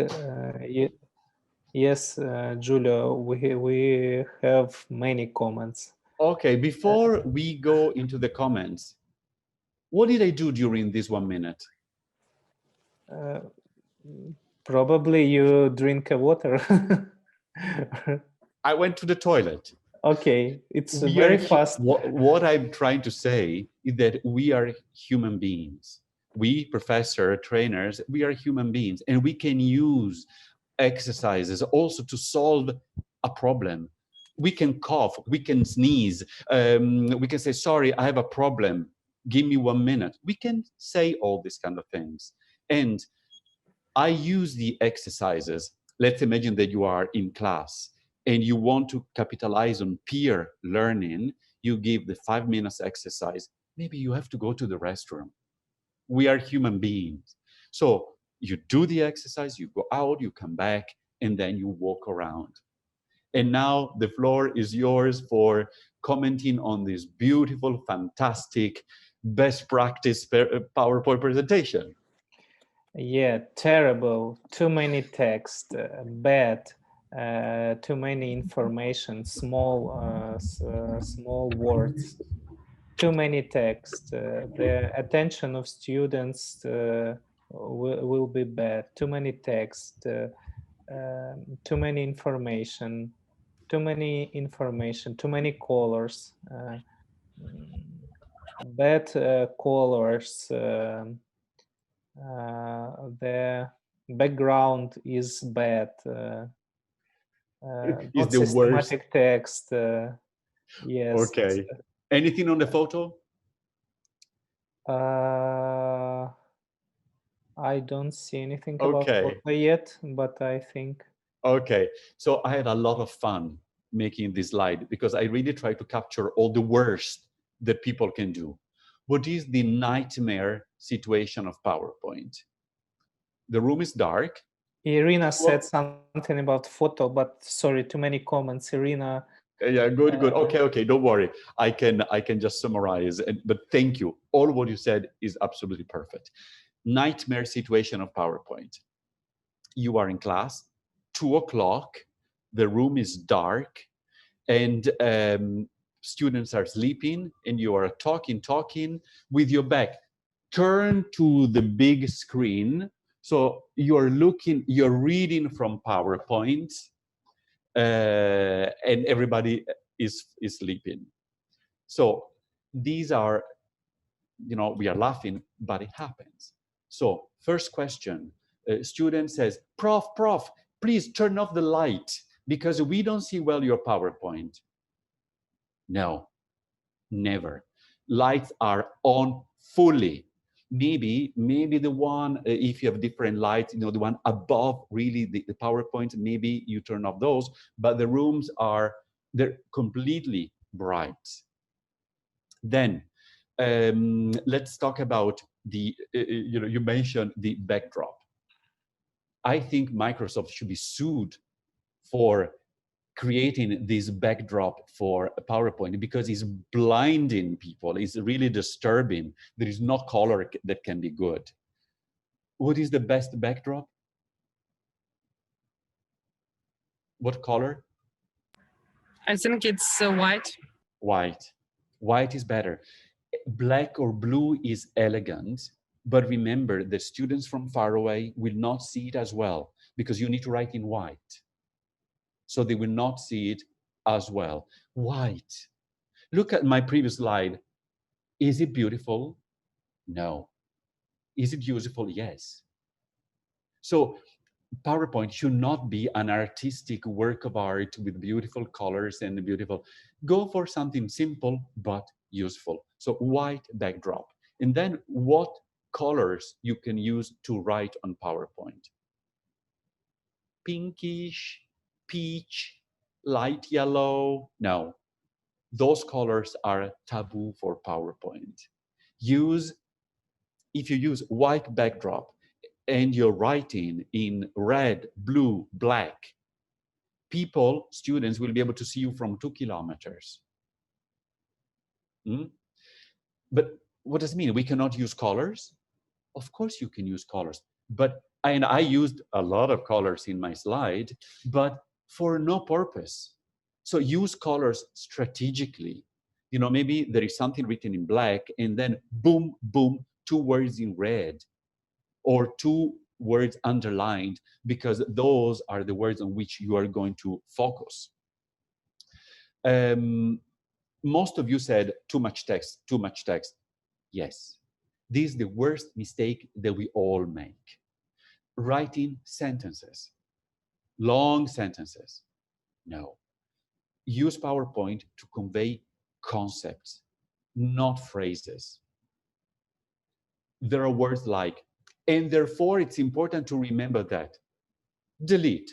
yes, Giulio, we have many comments. Okay, before we go into the comments, what did I do during this 1 minute? Probably you drink water. I went to the toilet. Okay, it's very fast. What I'm trying to say is that we are human beings. We, professor, trainers, we are human beings, and we can use exercises also to solve a problem. We can cough, we can sneeze, we can say, sorry, I have a problem, give me 1 minute. We can say all these kind of things. And I use the exercises. Let's imagine that you are in class and you want to capitalize on peer learning. You give the 5 minutes exercise. Maybe you have to go to the restroom. We are human beings. So you do the exercise, you go out, you come back, and then you walk around. And now the floor is yours for commenting on this beautiful, fantastic, best practice PowerPoint presentation. Yeah, terrible. Too many text, bad, too many information, small words. Too many text. The attention of students will be bad. Too many text. Too many information. Too many colors. Bad colors. The background is bad. Is the worst. Systematic text. Yes. Okay. Anything on the photo? I don't see anything about photo yet, but I think. Okay, so I had a lot of fun making this slide because I really try to capture all the worst that people can do. What is the nightmare situation of PowerPoint? The room is dark. Irina said something about photo, but sorry, too many comments. Irina. Yeah, good. Okay, don't worry. I can just summarize. But thank you. All what you said is absolutely perfect. Nightmare situation of PowerPoint. You are in class, 2 o'clock, the room is dark, and students are sleeping, and you are talking with your back. Turn to the big screen. So you're reading from PowerPoint, and everybody is sleeping. So these are, we are laughing, but it happens. So first question, student says, Prof, please turn off the light because we don't see well your PowerPoint. No, never. Lights are on fully. Maybe the one, if you have different lights, the one above really the PowerPoint, maybe you turn off those, but the rooms they're completely bright. Then let's talk about you mentioned the backdrop. I think Microsoft should be sued for creating this backdrop for PowerPoint because it's blinding people. It's really disturbing. There is no color that can be good. What is the best backdrop? What color? I think it's white. White is better. Black or blue is elegant, but remember the students from far away will not see it as well. because you need to write in white. So they will not see it as well. White. Look at my previous slide. Is it beautiful? No. Is it useful? Yes. So PowerPoint should not be an artistic work of art with beautiful colors and beautiful. Go for something simple but useful. So white backdrop. And then what colors you can use to write on PowerPoint? Pinkish, peach, light yellow. No, those colors are taboo for PowerPoint. If you use white backdrop and you're writing in red, blue, black, students will be able to see you from 2 kilometers. But what does it mean? We cannot use colors? Of course you can use colors, and I used a lot of colors in my slide, but for no purpose. So use colors strategically. You know, maybe there is something written in black and then boom, boom, 2 words in red or 2 words underlined, because those are the words on which you are going to focus. Most of you said too much text, too much text. Yes, this is the worst mistake that we all make. Writing sentences, long sentences. No. Use PowerPoint to convey concepts, not phrases. There are words like, and therefore it's important to remember that. Delete.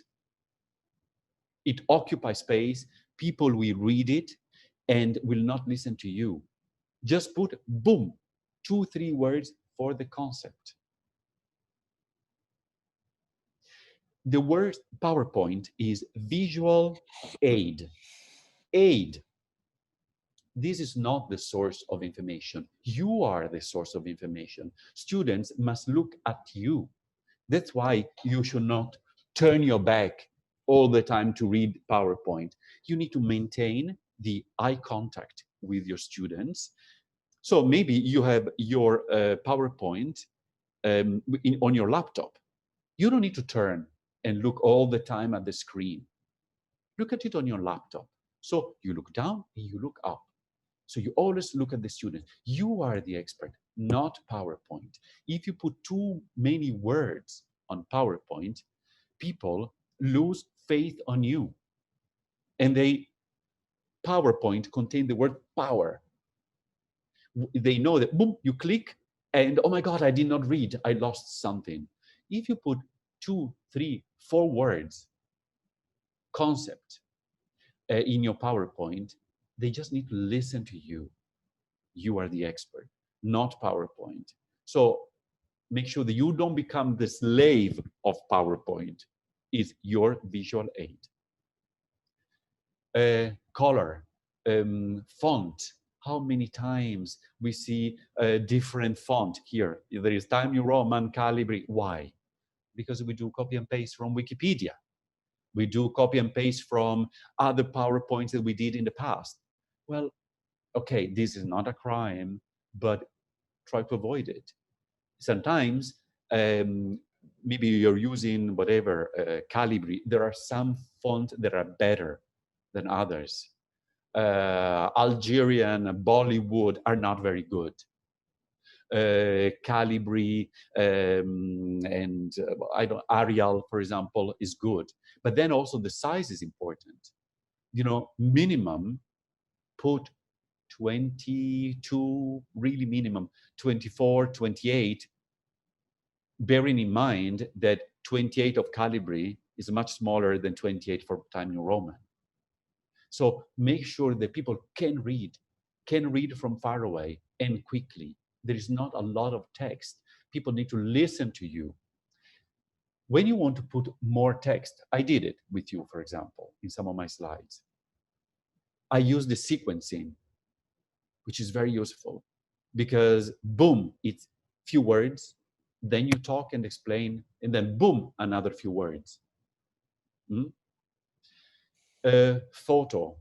It occupies space, people will read it and will not listen to you. Just put, boom, 2, 3 words for the concept. The word PowerPoint is visual aid. Aid. This is not the source of information. You are the source of information. Students must look at you. That's why you should not turn your back all the time to read PowerPoint. You need to maintain the eye contact with your students. So maybe you have your PowerPoint on your laptop. You don't need to turn and look all the time at the screen. Look at it on your laptop. So you look down and you look up. So you always look at the student. You are the expert, not PowerPoint. If you put too many words on PowerPoint, people lose faith on you. And PowerPoint contains the word power. They know that, boom, you click, and oh my God, I did not read, I lost something. If you put 2, 3, 4 words, concept, in your PowerPoint, they just need to listen to you. You are the expert, not PowerPoint. So make sure that you don't become the slave of PowerPoint. It's your visual aid. Color, font. How many times we see a different font here? There is Times New Roman, Calibri. Why? Because we do copy and paste from Wikipedia. We do copy and paste from other PowerPoints that we did in the past. Well, okay, this is not a crime, but try to avoid it. Sometimes, maybe you're using whatever, Calibri. There are some fonts that are better than others. Algerian, Bollywood are not very good. Calibri and Arial, for example, is good. But then also the size is important. You know, minimum, put 22, really minimum, 24, 28, bearing in mind that 28 of Calibri is much smaller than 28 for Times New Roman. So make sure that people can read from far away and quickly. There is not a lot of text. People need to listen to you. When you want to put more text, I did it with you, for example, in some of my slides. I use the sequencing, which is very useful because boom, it's few words, then you talk and explain, and then boom, another few words. Photo.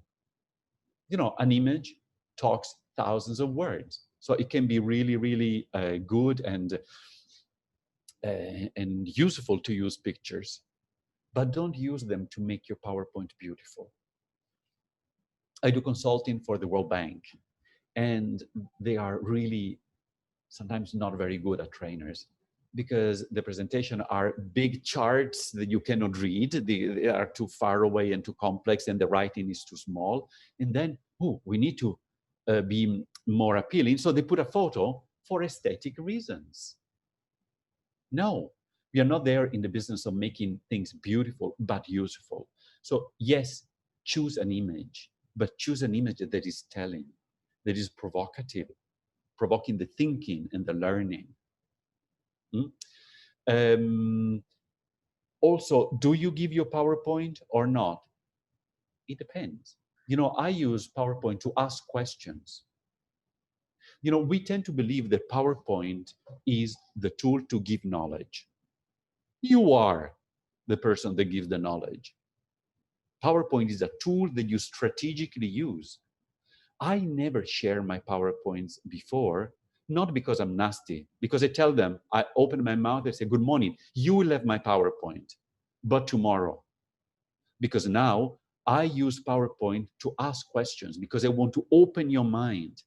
You know, an image talks thousands of words. So it can be really, really good and useful to use pictures. but don't use them to make your PowerPoint beautiful. I do consulting for the World Bank, and they are really sometimes not very good at trainers, because the presentation are big charts that you cannot read. They are too far away and too complex, and the writing is too small. And then, oh, we need to be more appealing. So they put a photo for aesthetic reasons. No, we are not there in the business of making things beautiful, but useful. So yes, choose an image, but choose an image that is telling, that is provocative, provoking the thinking and the learning. Also, do you give your PowerPoint or not? It depends. You know, I use PowerPoint to ask questions. You know, we tend to believe that PowerPoint is the tool to give knowledge. You are the person that gives the knowledge. PowerPoint is a tool that you strategically use. I never share my PowerPoints before, not because I'm nasty, because I tell them, I open my mouth and say, good morning, you will have my PowerPoint, but tomorrow. Because now I use PowerPoint to ask questions, because I want to open your mind.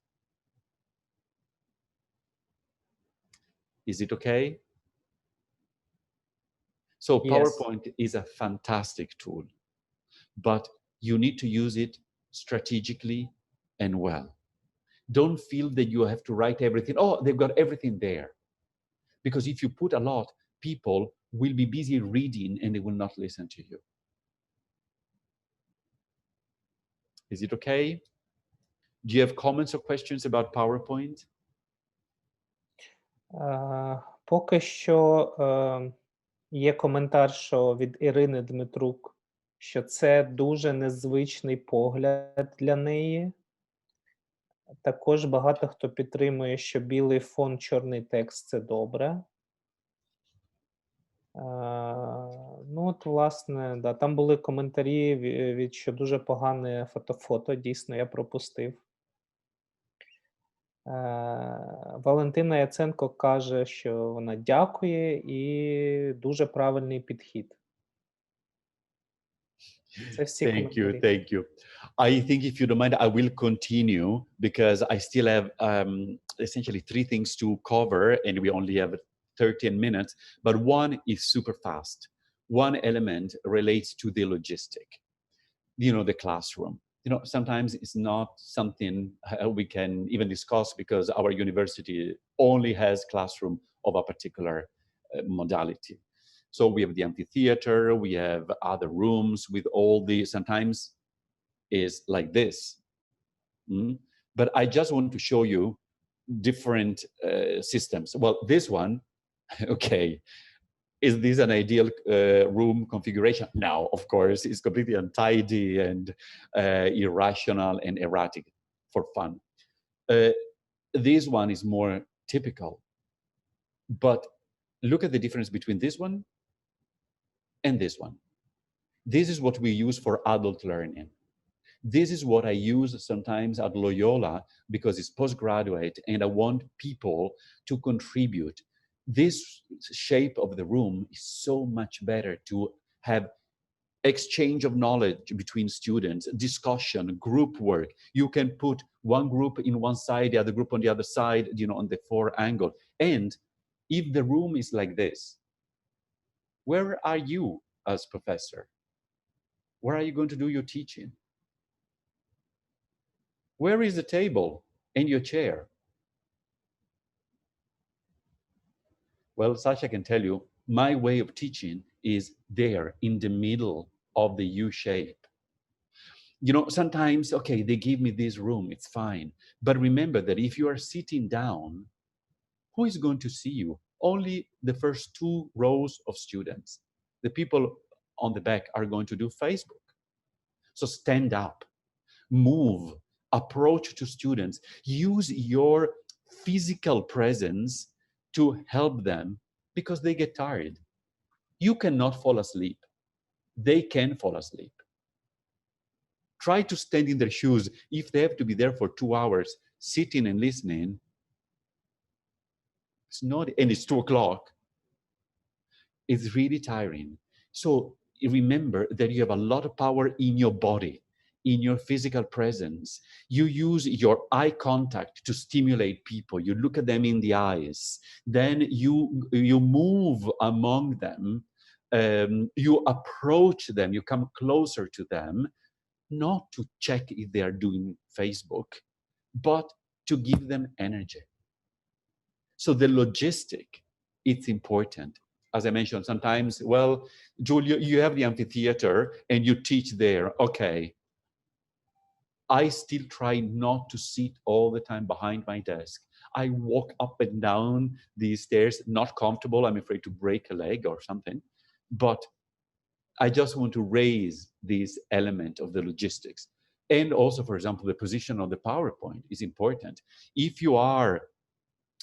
Is it okay? So PowerPoint is a fantastic tool, but you need to use it strategically and well. Don't feel that you have to write everything. Oh, they've got everything there. Because if you put a lot, people will be busy reading and they will not listen to you. Is it okay? Do you have comments or questions about PowerPoint? Поки що є коментар, що від Ірини Дмитрук, що це дуже незвичний погляд для неї. Також багато хто підтримує, що білий фон, чорний текст – це добре. Ну, от, власне, да, там були коментарі від що дуже погане фото, дійсно, я пропустив. Валентина Яценко каже, що вона дякує і дуже правильний підхід. Це всі коментарі. Thank you. I think if you don't mind, I will continue because I still have essentially 3 things to cover and we only have 13 minutes, but one is super fast. One element relates to the logistic, you know, the classroom. You know, sometimes it's not something we can even discuss because our university only has classroom of a particular modality. So we have the amphitheater, we have other rooms with all the, sometimes is like this. But I just want to show you different systems. Well, this one, okay, is this an ideal room configuration? No, of course, it's completely untidy and irrational and erratic for fun. This one is more typical. But look at the difference between this one and this one. This is what we use for adult learning. This is what I use sometimes at Loyola because it's postgraduate and I want people to contribute. This shape of the room is so much better to have exchange of knowledge between students, discussion, group work. You can put one group in one side, the other group on the other side, you know, on the 4 angle. And if the room is like this, where are you as professor? Where are you going to do your teaching? Where is the table and your chair? Well, Sasha can tell you, my way of teaching is there in the middle of the U shape. You know, sometimes, okay, they give me this room, it's fine. But remember that if you are sitting down, who is going to see you? Only the first 2 rows of students. The people on the back are going to do Facebook. So stand up, move, approach to students, use your physical presence to help them because they get tired. You cannot fall asleep. They can fall asleep. Try to stand in their shoes. If they have to be there for 2 hours, sitting and listening, it's not, and it's 2 o'clock, it's really tiring. So remember that you have a lot of power in your body, in your physical presence. You use your eye contact to stimulate people. You look at them in the eyes. Then you move among them. You approach them. You come closer to them, not to check if they are doing Facebook, but to give them energy. So the logistic, it's important. As I mentioned, sometimes, well, Giulio, you have the amphitheater and you teach there. Okay. I still try not to sit all the time behind my desk. I walk up and down these stairs, not comfortable. I'm afraid to break a leg or something. But I just want to raise this element of the logistics. And also, for example, the position of the PowerPoint is important. If you are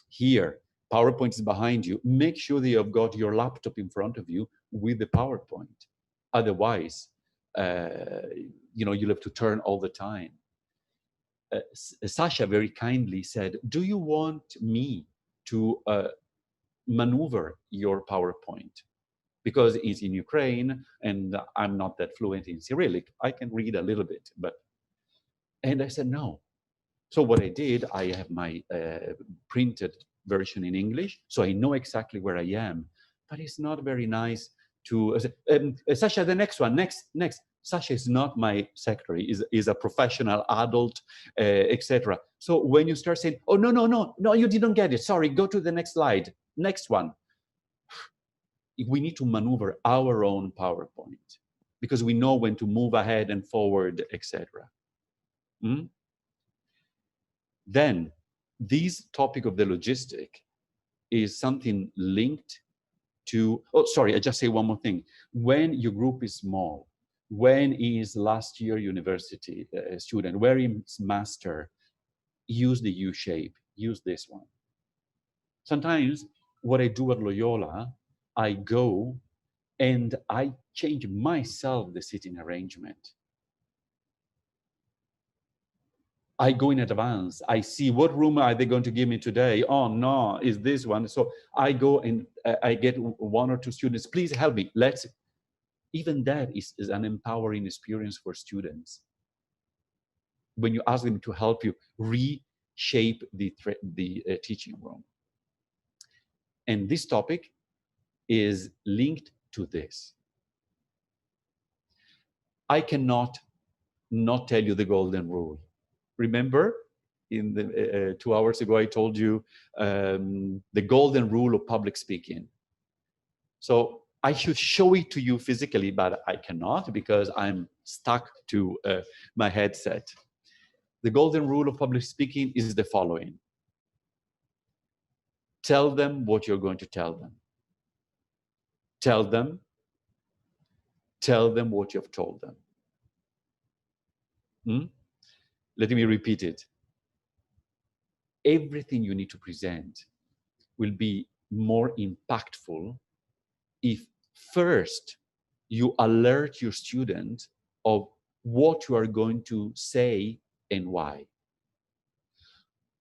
here, PowerPoint is behind you, make sure that you've got your laptop in front of you with the PowerPoint. Otherwise, you'll have to turn all the time. Sasha very kindly said, do you want me to maneuver your PowerPoint? Because it's in Ukraine and I'm not that fluent in Cyrillic. I can read a little bit, and I said no. So what I did, I have my printed version in English, so I know exactly where I am. But it's not very nice to Sasha, the next one, next. Sasha is not my secretary, is a professional adult, etc. So when you start saying, oh, no, you didn't get it. Sorry, go to the next slide. Next one. We need to maneuver our own PowerPoint because we know when to move ahead and forward, etc. Then this topic of the logistic is something linked to, oh, sorry, I just say one more thing. When your group is small, when is last year university student, where is master, use the U shape, use this one. Sometimes what I do at Loyola, I go and I change myself the sitting arrangement. I go in advance. I see what room are they going to give me today? Oh no, is this one. So I go and I get one or two students, please help me. Even that is an empowering experience for students. When you ask them to help you reshape the teaching room. And this topic is linked to this. I cannot not tell you the golden rule. Remember, in the 2 hours ago, I told you the golden rule of public speaking. So I should show it to you physically, but I cannot because I'm stuck to my headset. The golden rule of public speaking is the following. Tell them what you're going to tell them. Tell them what you've told them. Let me repeat it. Everything you need to present will be more impactful if first you alert your student of what you are going to say and why.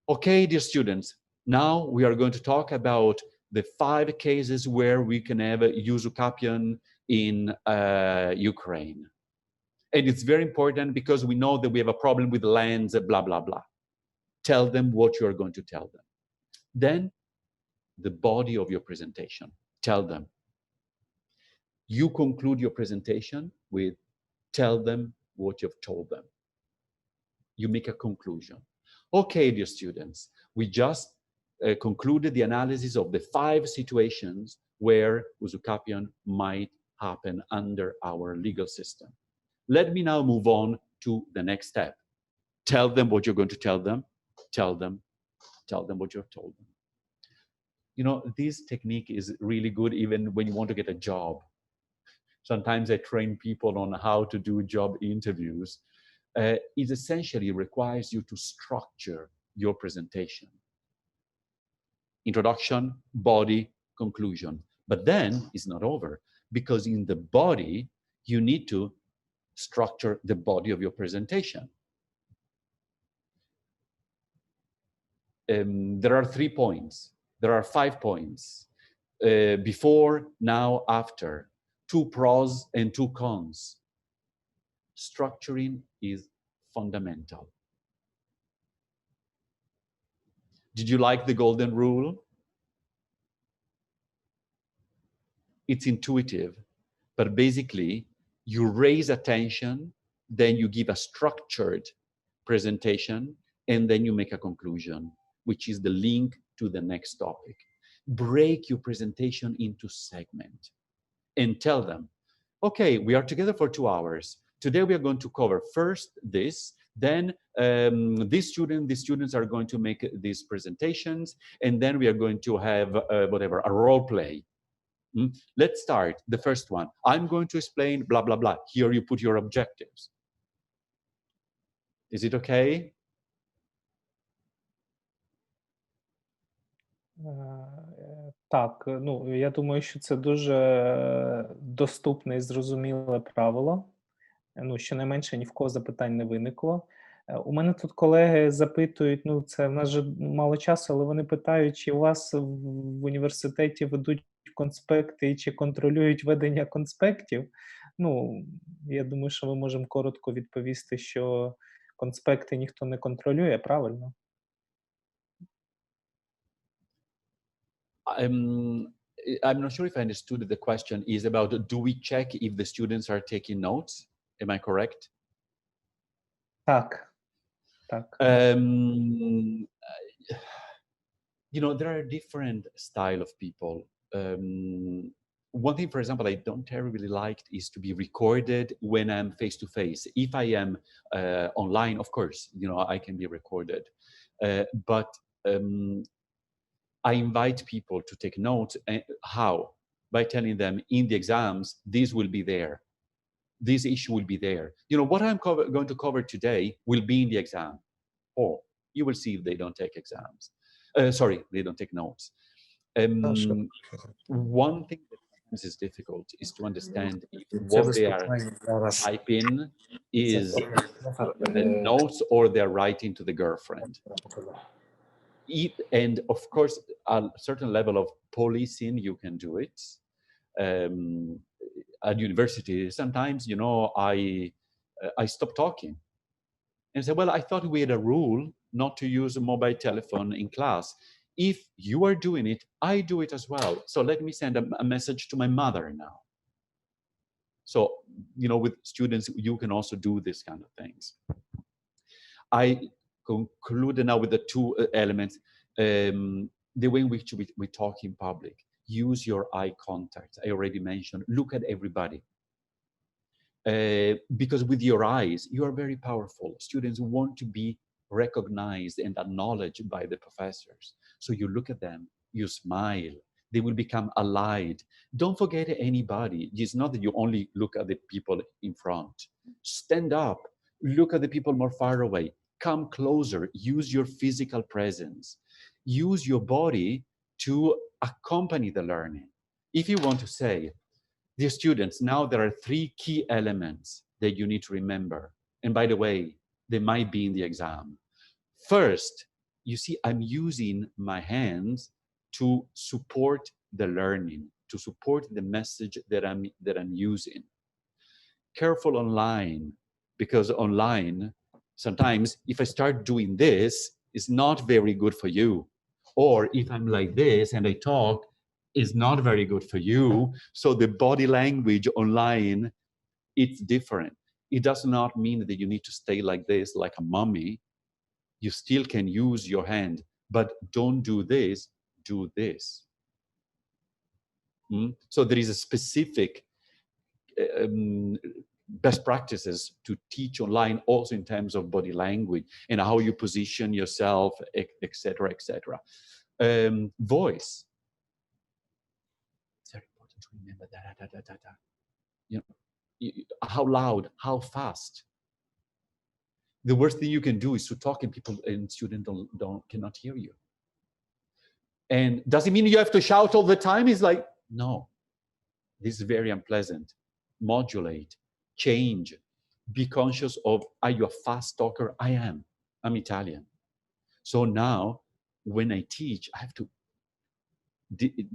Okay, dear students, now we are going to talk about the 5 cases where we can have a usucapion in Ukraine. And it's very important because we know that we have a problem with lands, blah, blah, blah. Tell them what you are going to tell them. Then the body of your presentation, tell them. You conclude your presentation with tell them what you've told them. You make a conclusion. Okay, dear students, we just concluded the analysis of the 5 situations where usucapion might happen under our legal system. Let me now move on to the next step. Tell them what you're going to tell them. Tell them what you've told them. You know, this technique is really good even when you want to get a job. Sometimes I train people on how to do job interviews. It essentially requires you to structure your presentation. Introduction, body, conclusion. But then it's not over because in the body, you need to structure the body of your presentation. There are 3 points. There are 5 points. Before, now, after. two pros and two cons. Structuring is fundamental. Did you like the golden rule? It's intuitive, but basically you raise attention, then you give a structured presentation, and then you make a conclusion, which is the link to the next topic. Break your presentation into segments and tell them, okay, we are together for 2 hours. Today we are going to cover first this, then these students are going to make these presentations, and then we are going to have whatever, a role play. Let's start. The first one. I'm going to explain blah, blah, blah. Here you put your objectives. Is it okay? Так, ну, я думаю, що це дуже доступне і зрозуміле правило. Ну, щонайменше ні в кого запитань не виникло. У мене тут колеги запитують, ну, це в нас же мало часу, але вони питають, чи у вас в університеті ведуть конспекти і чи контролюють ведення конспектів. Ну, я думаю, що ми можемо коротко відповісти, що конспекти ніхто не контролює, правильно? I'm not sure if I understood the question is about, do we check if the students are taking notes? Am I correct? Так, так. You know, there are different style of people. One thing, for example, I don't terribly like is to be recorded when I'm face-to-face. If I am online, of course, you know, I can be recorded. But I invite people to take notes. How? By telling them in the exams, this will be there. This issue will be there. You know, what I'm going to cover today will be in the exam. Or you will see if they don't take exams. Sorry, they don't take notes. One thing that is difficult is to understand if what they are typing is the notes or they're writing to the girlfriend. And of course, a certain level of policing, you can do it. At university, sometimes, you know, I stop talking and say, well, I thought we had a rule not to use a mobile telephone in class. If you are doing it, I do it as well. So let me send a message to my mother now. So, you know, with students, you can also do this kind of things. I concluded now with the two elements, the way in which we talk in public. Use your eye contact. I already mentioned, look at everybody. Because with your eyes, you are very powerful. Students want to be recognized and acknowledged by the professors. So you look at them, you smile, they will become allied. Don't forget anybody. It's not that you only look at the people in front. Stand up, look at the people more far away. Come closer, use your physical presence. Use your body to accompany the learning. If you want to say, dear students, now there are 3 key elements that you need to remember. And by the way, they might be in the exam. First, you see, I'm using my hands to support the learning, to support the message that I'm using. Careful online, because online, sometimes if I start doing this, it's not very good for you. Or if I'm like this and I talk, it's not very good for you. So the body language online, it's different. It does not mean that you need to stay like this, like a mummy. You still can use your hand, but don't do this, do this. So there is a specific best practices to teach online, also in terms of body language and how you position yourself, etc., etc. Voice. It's very important to remember that. You know, how loud, how fast. The worst thing you can do is to talk and people and students cannot hear you. And does it mean you have to shout all the time? It's like, no. This is very unpleasant. Modulate, change, be conscious of, are you a fast talker? I am. I'm Italian. So now, when I teach, I have to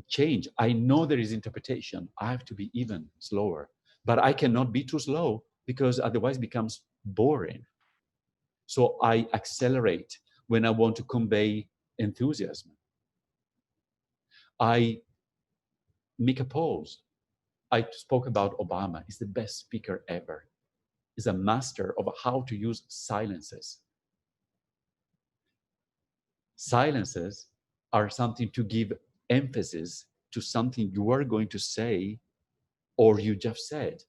change. I know there is interpretation. I have to be even slower, but I cannot be too slow because otherwise it becomes boring. So I accelerate when I want to convey enthusiasm. I make a pause. I spoke about Obama. He's the best speaker ever. He's a master of how to use silences. Silences are something to give emphasis to something you are going to say or you just said.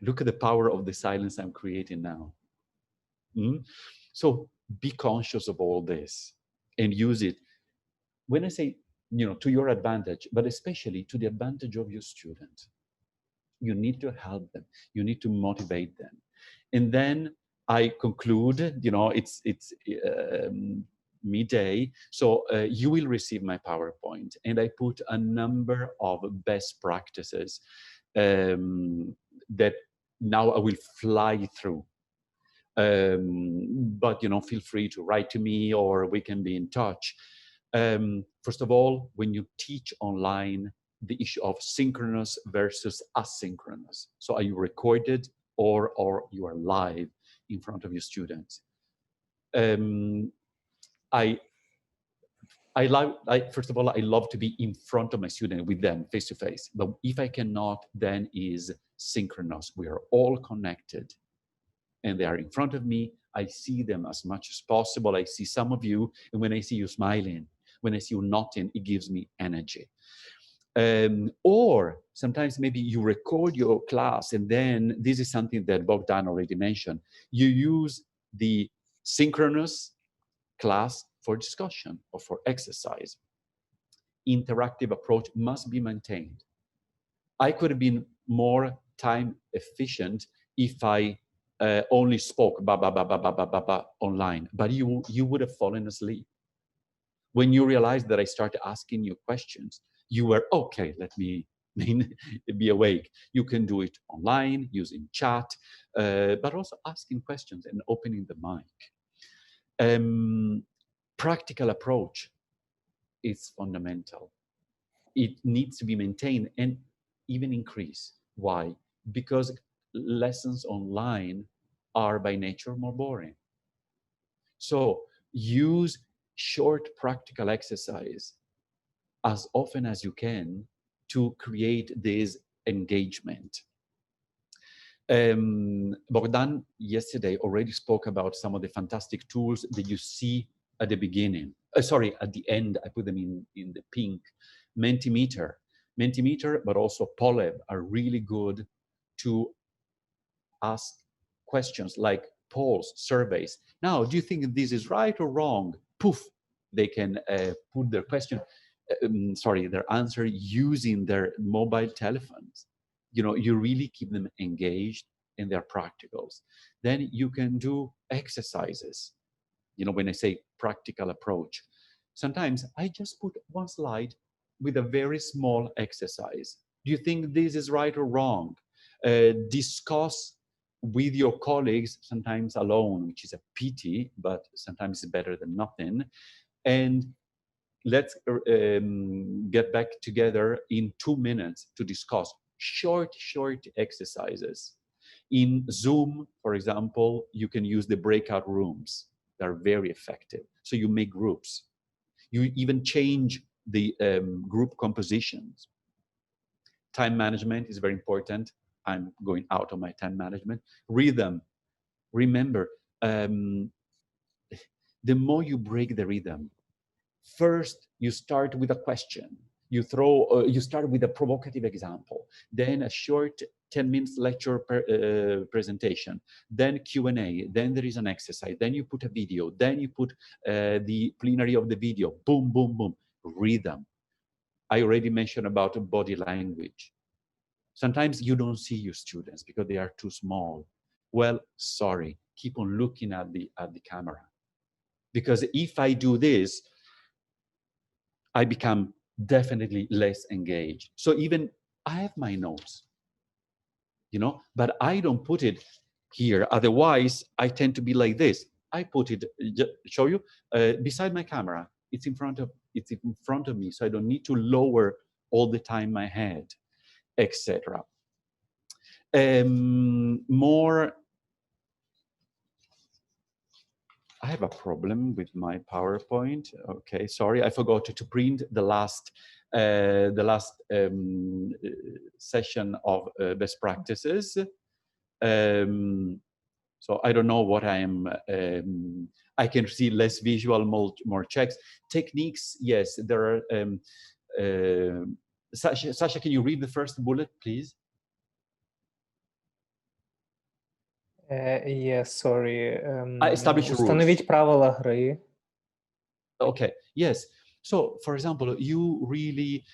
Look at the power of the silence I'm creating now. So be conscious of all this and use it. When I say, to your advantage, but especially to the advantage of your student, you need to help them. You need to motivate them. And then I conclude, it's midday, so you will receive my PowerPoint, and I put a number of best practices that now I will fly through. But feel free to write to me or we can be in touch. First of all, when you teach online, the issue of synchronous versus asynchronous. So are you recorded or you are live in front of your students? First of all, I love to be in front of my student with them face to face. But if I cannot, then is synchronous. We are all connected and they are in front of me. I see them as much as possible. I see some of you, and when I see you smiling, when I see you nodding, it gives me energy. Or sometimes maybe you record your class, and then this is something that Bogdan already mentioned. You use the synchronous class for discussion or for exercise. Interactive approach must be maintained. I could have been more time efficient if I only spoke online, but you would have fallen asleep. When you realized that I started asking you questions, you were, okay, let me be awake. You can do it online, using chat, but also asking questions and opening the mic. Practical approach is fundamental. It needs to be maintained and even increase. Why? Because lessons online are by nature more boring. So use short practical exercise as often as you can to create this engagement. Bogdan yesterday already spoke about some of the fantastic tools that you see at the beginning. At the end, I put them in the pink. Mentimeter, but also Polev are really good to ask questions like polls, surveys. Now, do you think this is right or wrong? Poof, they can put their question, their answer using their mobile telephones. You really keep them engaged in their practicals. Then you can do exercises. When I say practical approach, sometimes I just put one slide with a very small exercise. Do you think this is right or wrong? Discuss with your colleagues, sometimes alone, which is a pity, but sometimes it's better than nothing. And let's get back together in 2 minutes to discuss short exercises. In Zoom, for example, you can use the breakout rooms. They're very effective. So you make groups. You even change the group compositions. Time management is very important. I'm going out of my time management. Rhythm. Remember, the more you break the rhythm, first you start with a question. You start with a provocative example, then a short 10 minutes lecture presentation, then Q&A, then there is an exercise, then you put a video, then you put the plenary of the video, boom, boom, boom, rhythm. I already mentioned about body language. Sometimes you don't see your students because they are too small. Well, sorry, keep on looking at the camera. Because if I do this, I become definitely less engaged. So even I have my notes, but I don't put it here. Otherwise, I tend to be like this. I put it, show you, beside my camera. It's in front of me, so I don't need to lower all the time my head, etc. More. I have a problem with my PowerPoint. Okay, sorry, I forgot to print the last session of best practices. So I don't know what I am. I can see less visual, more checks. Techniques, yes, there are. Sasha, can you read the first bullet, please? Yes, sorry. Establish rules. Установіть правила гри. Okay, yes. So, for example, you really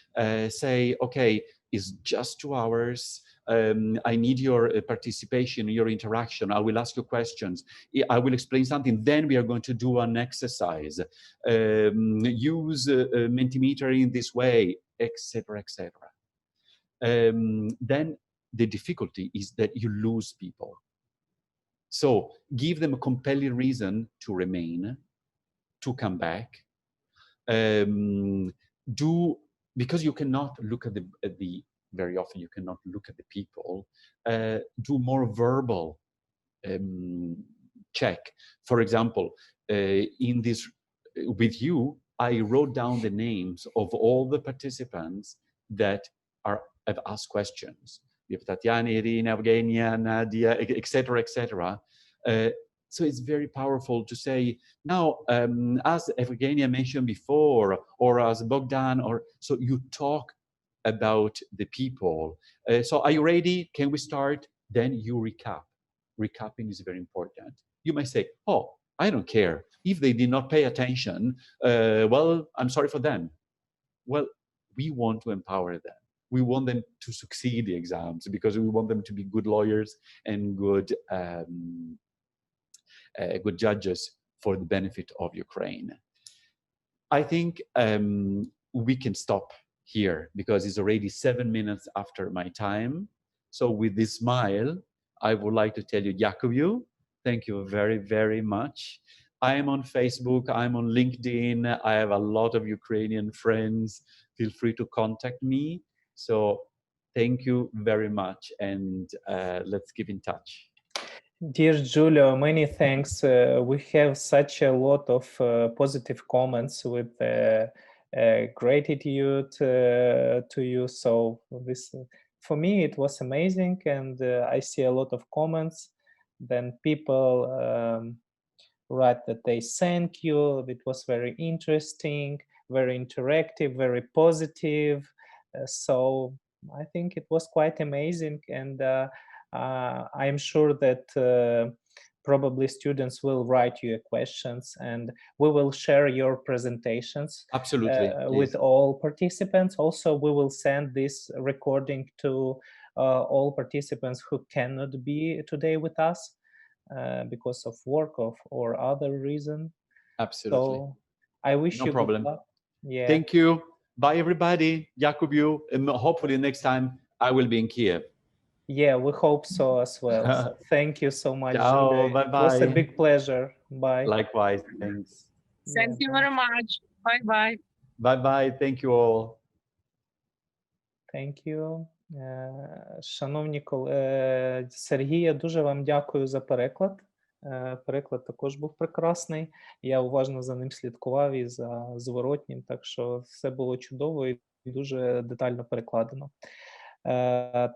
say, okay, it's just 2 hours. I need your participation, your interaction. I will ask you questions. I will explain something. Then we are going to do an exercise. Use Mentimeter in this way, etc., etc. Then the difficulty is that you lose people. So give them a compelling reason to remain, to come back. Because you cannot look at the very often you cannot look at the people. Do more verbal check. For example, in this with you, I wrote down the names of all the participants that have asked questions. We have Tatiana, Irina, Evgenia, Nadia, etc., etc. So it's very powerful to say, now, as Evgenia mentioned before, or as Bogdan, so you talk about the people. So are you ready? Can we start? Then you recap. Recapping is very important. You may say, oh, I don't care. If they did not pay attention, well, I'm sorry for them. Well, we want to empower them. We want them to succeed the exams because we want them to be good lawyers and good judges for the benefit of Ukraine. I think we can stop here because it's already 7 minutes after my time. So with this smile, I would like to tell you, Jakobu, thank you very, very much. I am on Facebook, I'm on LinkedIn, I have a lot of Ukrainian friends. Feel free to contact me. So thank you very much, and let's keep in touch. Dear Giulio, many thanks. We have such a lot of positive comments with gratitude to you. So this, for me, it was amazing, and I see a lot of comments. Then people write that they thank you. It was very interesting, very interactive, very positive. So I think it was quite amazing, and I'm sure that probably students will write you questions, and we will share your presentations. Absolutely, with all participants. Also, we will send this recording to all participants who cannot be today with us because of work or other reason. Absolutely. So I wish no you problem. good luck. Yeah. Thank you. Bye, everybody. Jakobu, and hopefully next time I will be in Kiev. Yeah, we hope so as well. So thank you so much, Ciao, Giulio. bye-bye. It was a big pleasure. Bye. Likewise, thanks. Thank you very much. Bye-bye. Bye-bye. Thank you all. Thank you. Шановні колеги, Сергій, я дуже вам дякую за переклад. Переклад також був прекрасний. Я уважно за ним слідкував і за зворотнім, так що все було чудово і дуже детально перекладено.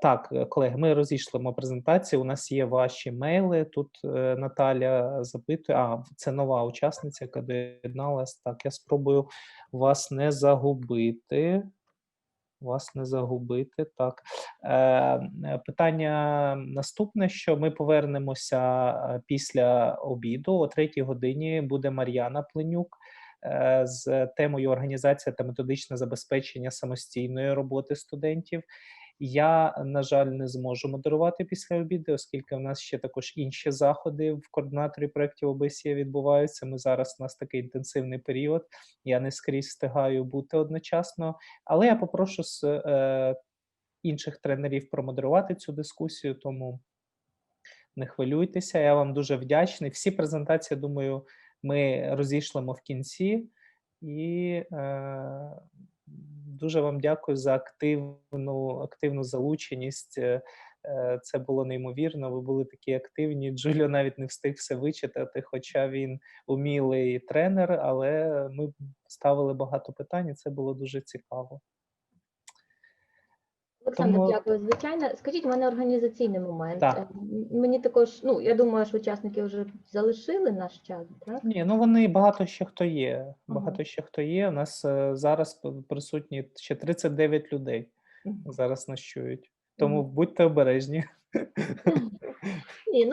Так, колеги, ми розійшлимо презентацію. У нас є ваші мейли. Тут Наталя запитує, це нова учасниця, яка доєдналась. Так, я спробую вас не загубити. Так. Питання наступне, що ми повернемося після обіду. О 3-й годині буде Мар'яна Пленюк з темою «Організація та методичне забезпечення самостійної роботи студентів». Я, на жаль, не зможу модерувати після обіду, оскільки в нас ще також інші заходи в координаторі проєктів ОБСЄ відбуваються. У нас такий інтенсивний період, я не скрізь встигаю бути одночасно. Але я попрошу інших тренерів промодерувати цю дискусію, тому не хвилюйтеся, я вам дуже вдячний. Всі презентації, думаю, ми розійшлемо в кінці. І дуже вам дякую за активну залученість. Це було неймовірно, ви були такі активні. Джуліо навіть не встиг все вичитати, хоча він умілий тренер, але ми ставили багато питань, і це було дуже цікаво. Олександр, дякую. Звичайно. Скажіть, у мене організаційний момент. Так. Мені також, я думаю, що учасники вже залишили наш час, так? Ні, вони багато ще хто є. Багато ще хто є. У нас зараз присутні ще 39 людей. Зараз нас чують. Тому будьте обережні. Ні,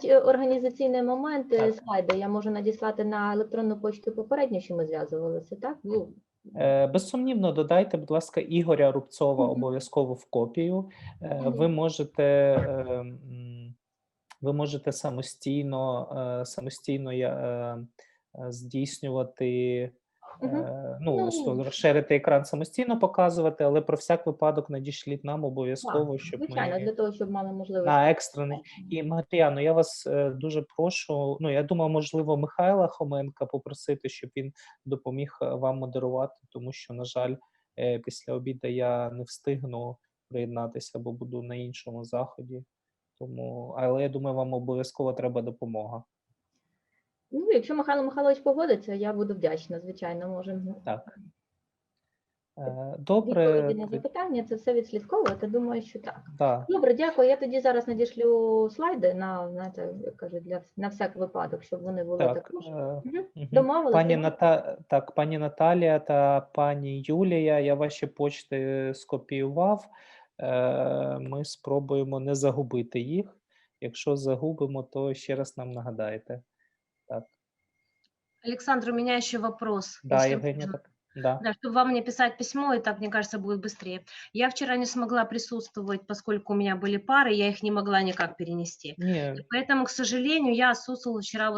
я організаційний момент, слайди я можу надіслати на електронну почту попередньо, що ми зв'язувалися, так? Безсумнівно, додайте, будь ласка, Ігоря Рубцова обов'язково в копію. Ви можете самостійно здійснювати, розширити екран самостійно показувати, але про всяк випадок надішліть нам обов'язково, щоб звичайно, для того, щоб мали можливість. екстрений. І, Мар'яно, я вас дуже прошу, я думаю, можливо, Михайла Хоменка попросити, щоб він допоміг вам модерувати, тому що, на жаль, після обіду я не встигну приєднатися, бо буду на іншому заході. Але я думаю, вам обов'язково треба допомога. Якщо Михайло Михайлович погодиться, я буду вдячна, звичайно, можемо. Так. Добре. Відповіді на запитання, це все відслідковувати, думаю, що так. Да. Добре, дякую. Я тоді зараз надішлю слайди на всяк випадок, щоб вони були також. Домовилися? Пані Наталія та пані Юлія, я ваші почти скопіював. Ми спробуємо не загубити їх. Якщо загубимо, то ще раз нам нагадайте. Так. Александр, у меня еще вопрос. Да, Евгения, так. Да, чтобы вам мне писать письмо, и так, мне кажется, будет быстрее. Я вчера не смогла присутствовать, поскольку у меня были пары, я их не могла никак перенести. Не. Поэтому, к сожалению, я отсутствовала вчера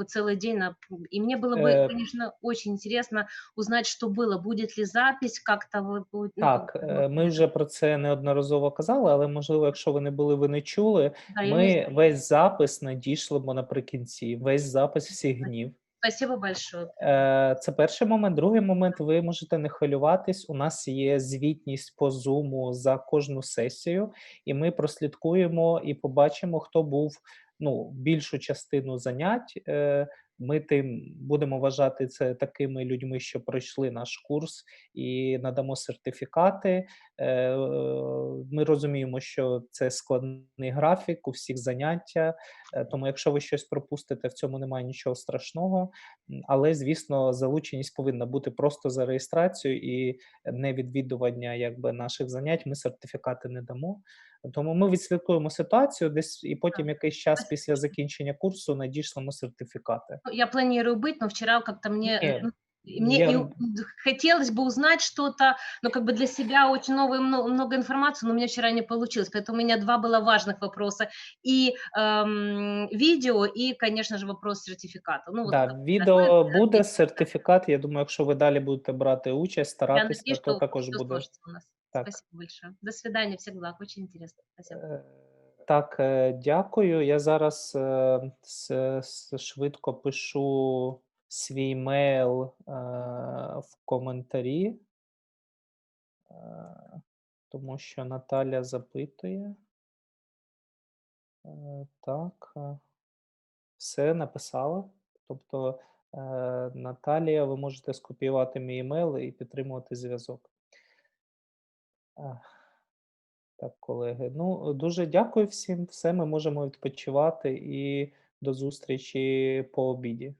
целый день. И мне было бы, конечно, очень интересно узнать, что было. Будет ли запись как-то? Так, ми вже про це неодноразово казали, але, можливо, якщо ви не були, ви не чули, ми весь запис надішлемо наприкінці, весь запис всіх днів. Спасибо большое. Це перший момент. Другий момент, ви можете не хвилюватись. У нас є звітність по Zoom за кожну сесію, і ми прослідкуємо і побачимо, хто був більшу частину занять. Ми будемо вважати це такими людьми, що пройшли наш курс, і надамо сертифікати. Ми розуміємо, що це складний графік у всіх заняття, тому якщо ви щось пропустите, в цьому немає нічого страшного. Але, звісно, залученість повинна бути просто за реєстрацію і не відвідування наших занять. Ми сертифікати не дамо. Тому ми відслідкуємо ситуацію десь і потім якийсь час після закінчення курсу надішлемо сертифікати. Я планирую быть, но вчера как-то мне хотелось бы узнать что-то, для себя очень много информации, но у меня вчера не получилось, поэтому у меня два было важных вопроса. И видео, и, конечно же, вопрос сертификата. Відео буде, сертифікат, я думаю, якщо ви далі будете брати участь, старатися, то також буде. Спасибо большое. До свидания, всех благ, очень интересно. Спасибо. Так, дякую. Я зараз швидко пишу свій мейл в коментарі, тому що Наталя запитує. Так, все написала. Тобто, Наталія, ви можете скопіювати мій емейл і підтримувати зв'язок. Так, колеги. Дуже дякую всім. Все, ми можемо відпочивати і до зустрічі по обіді.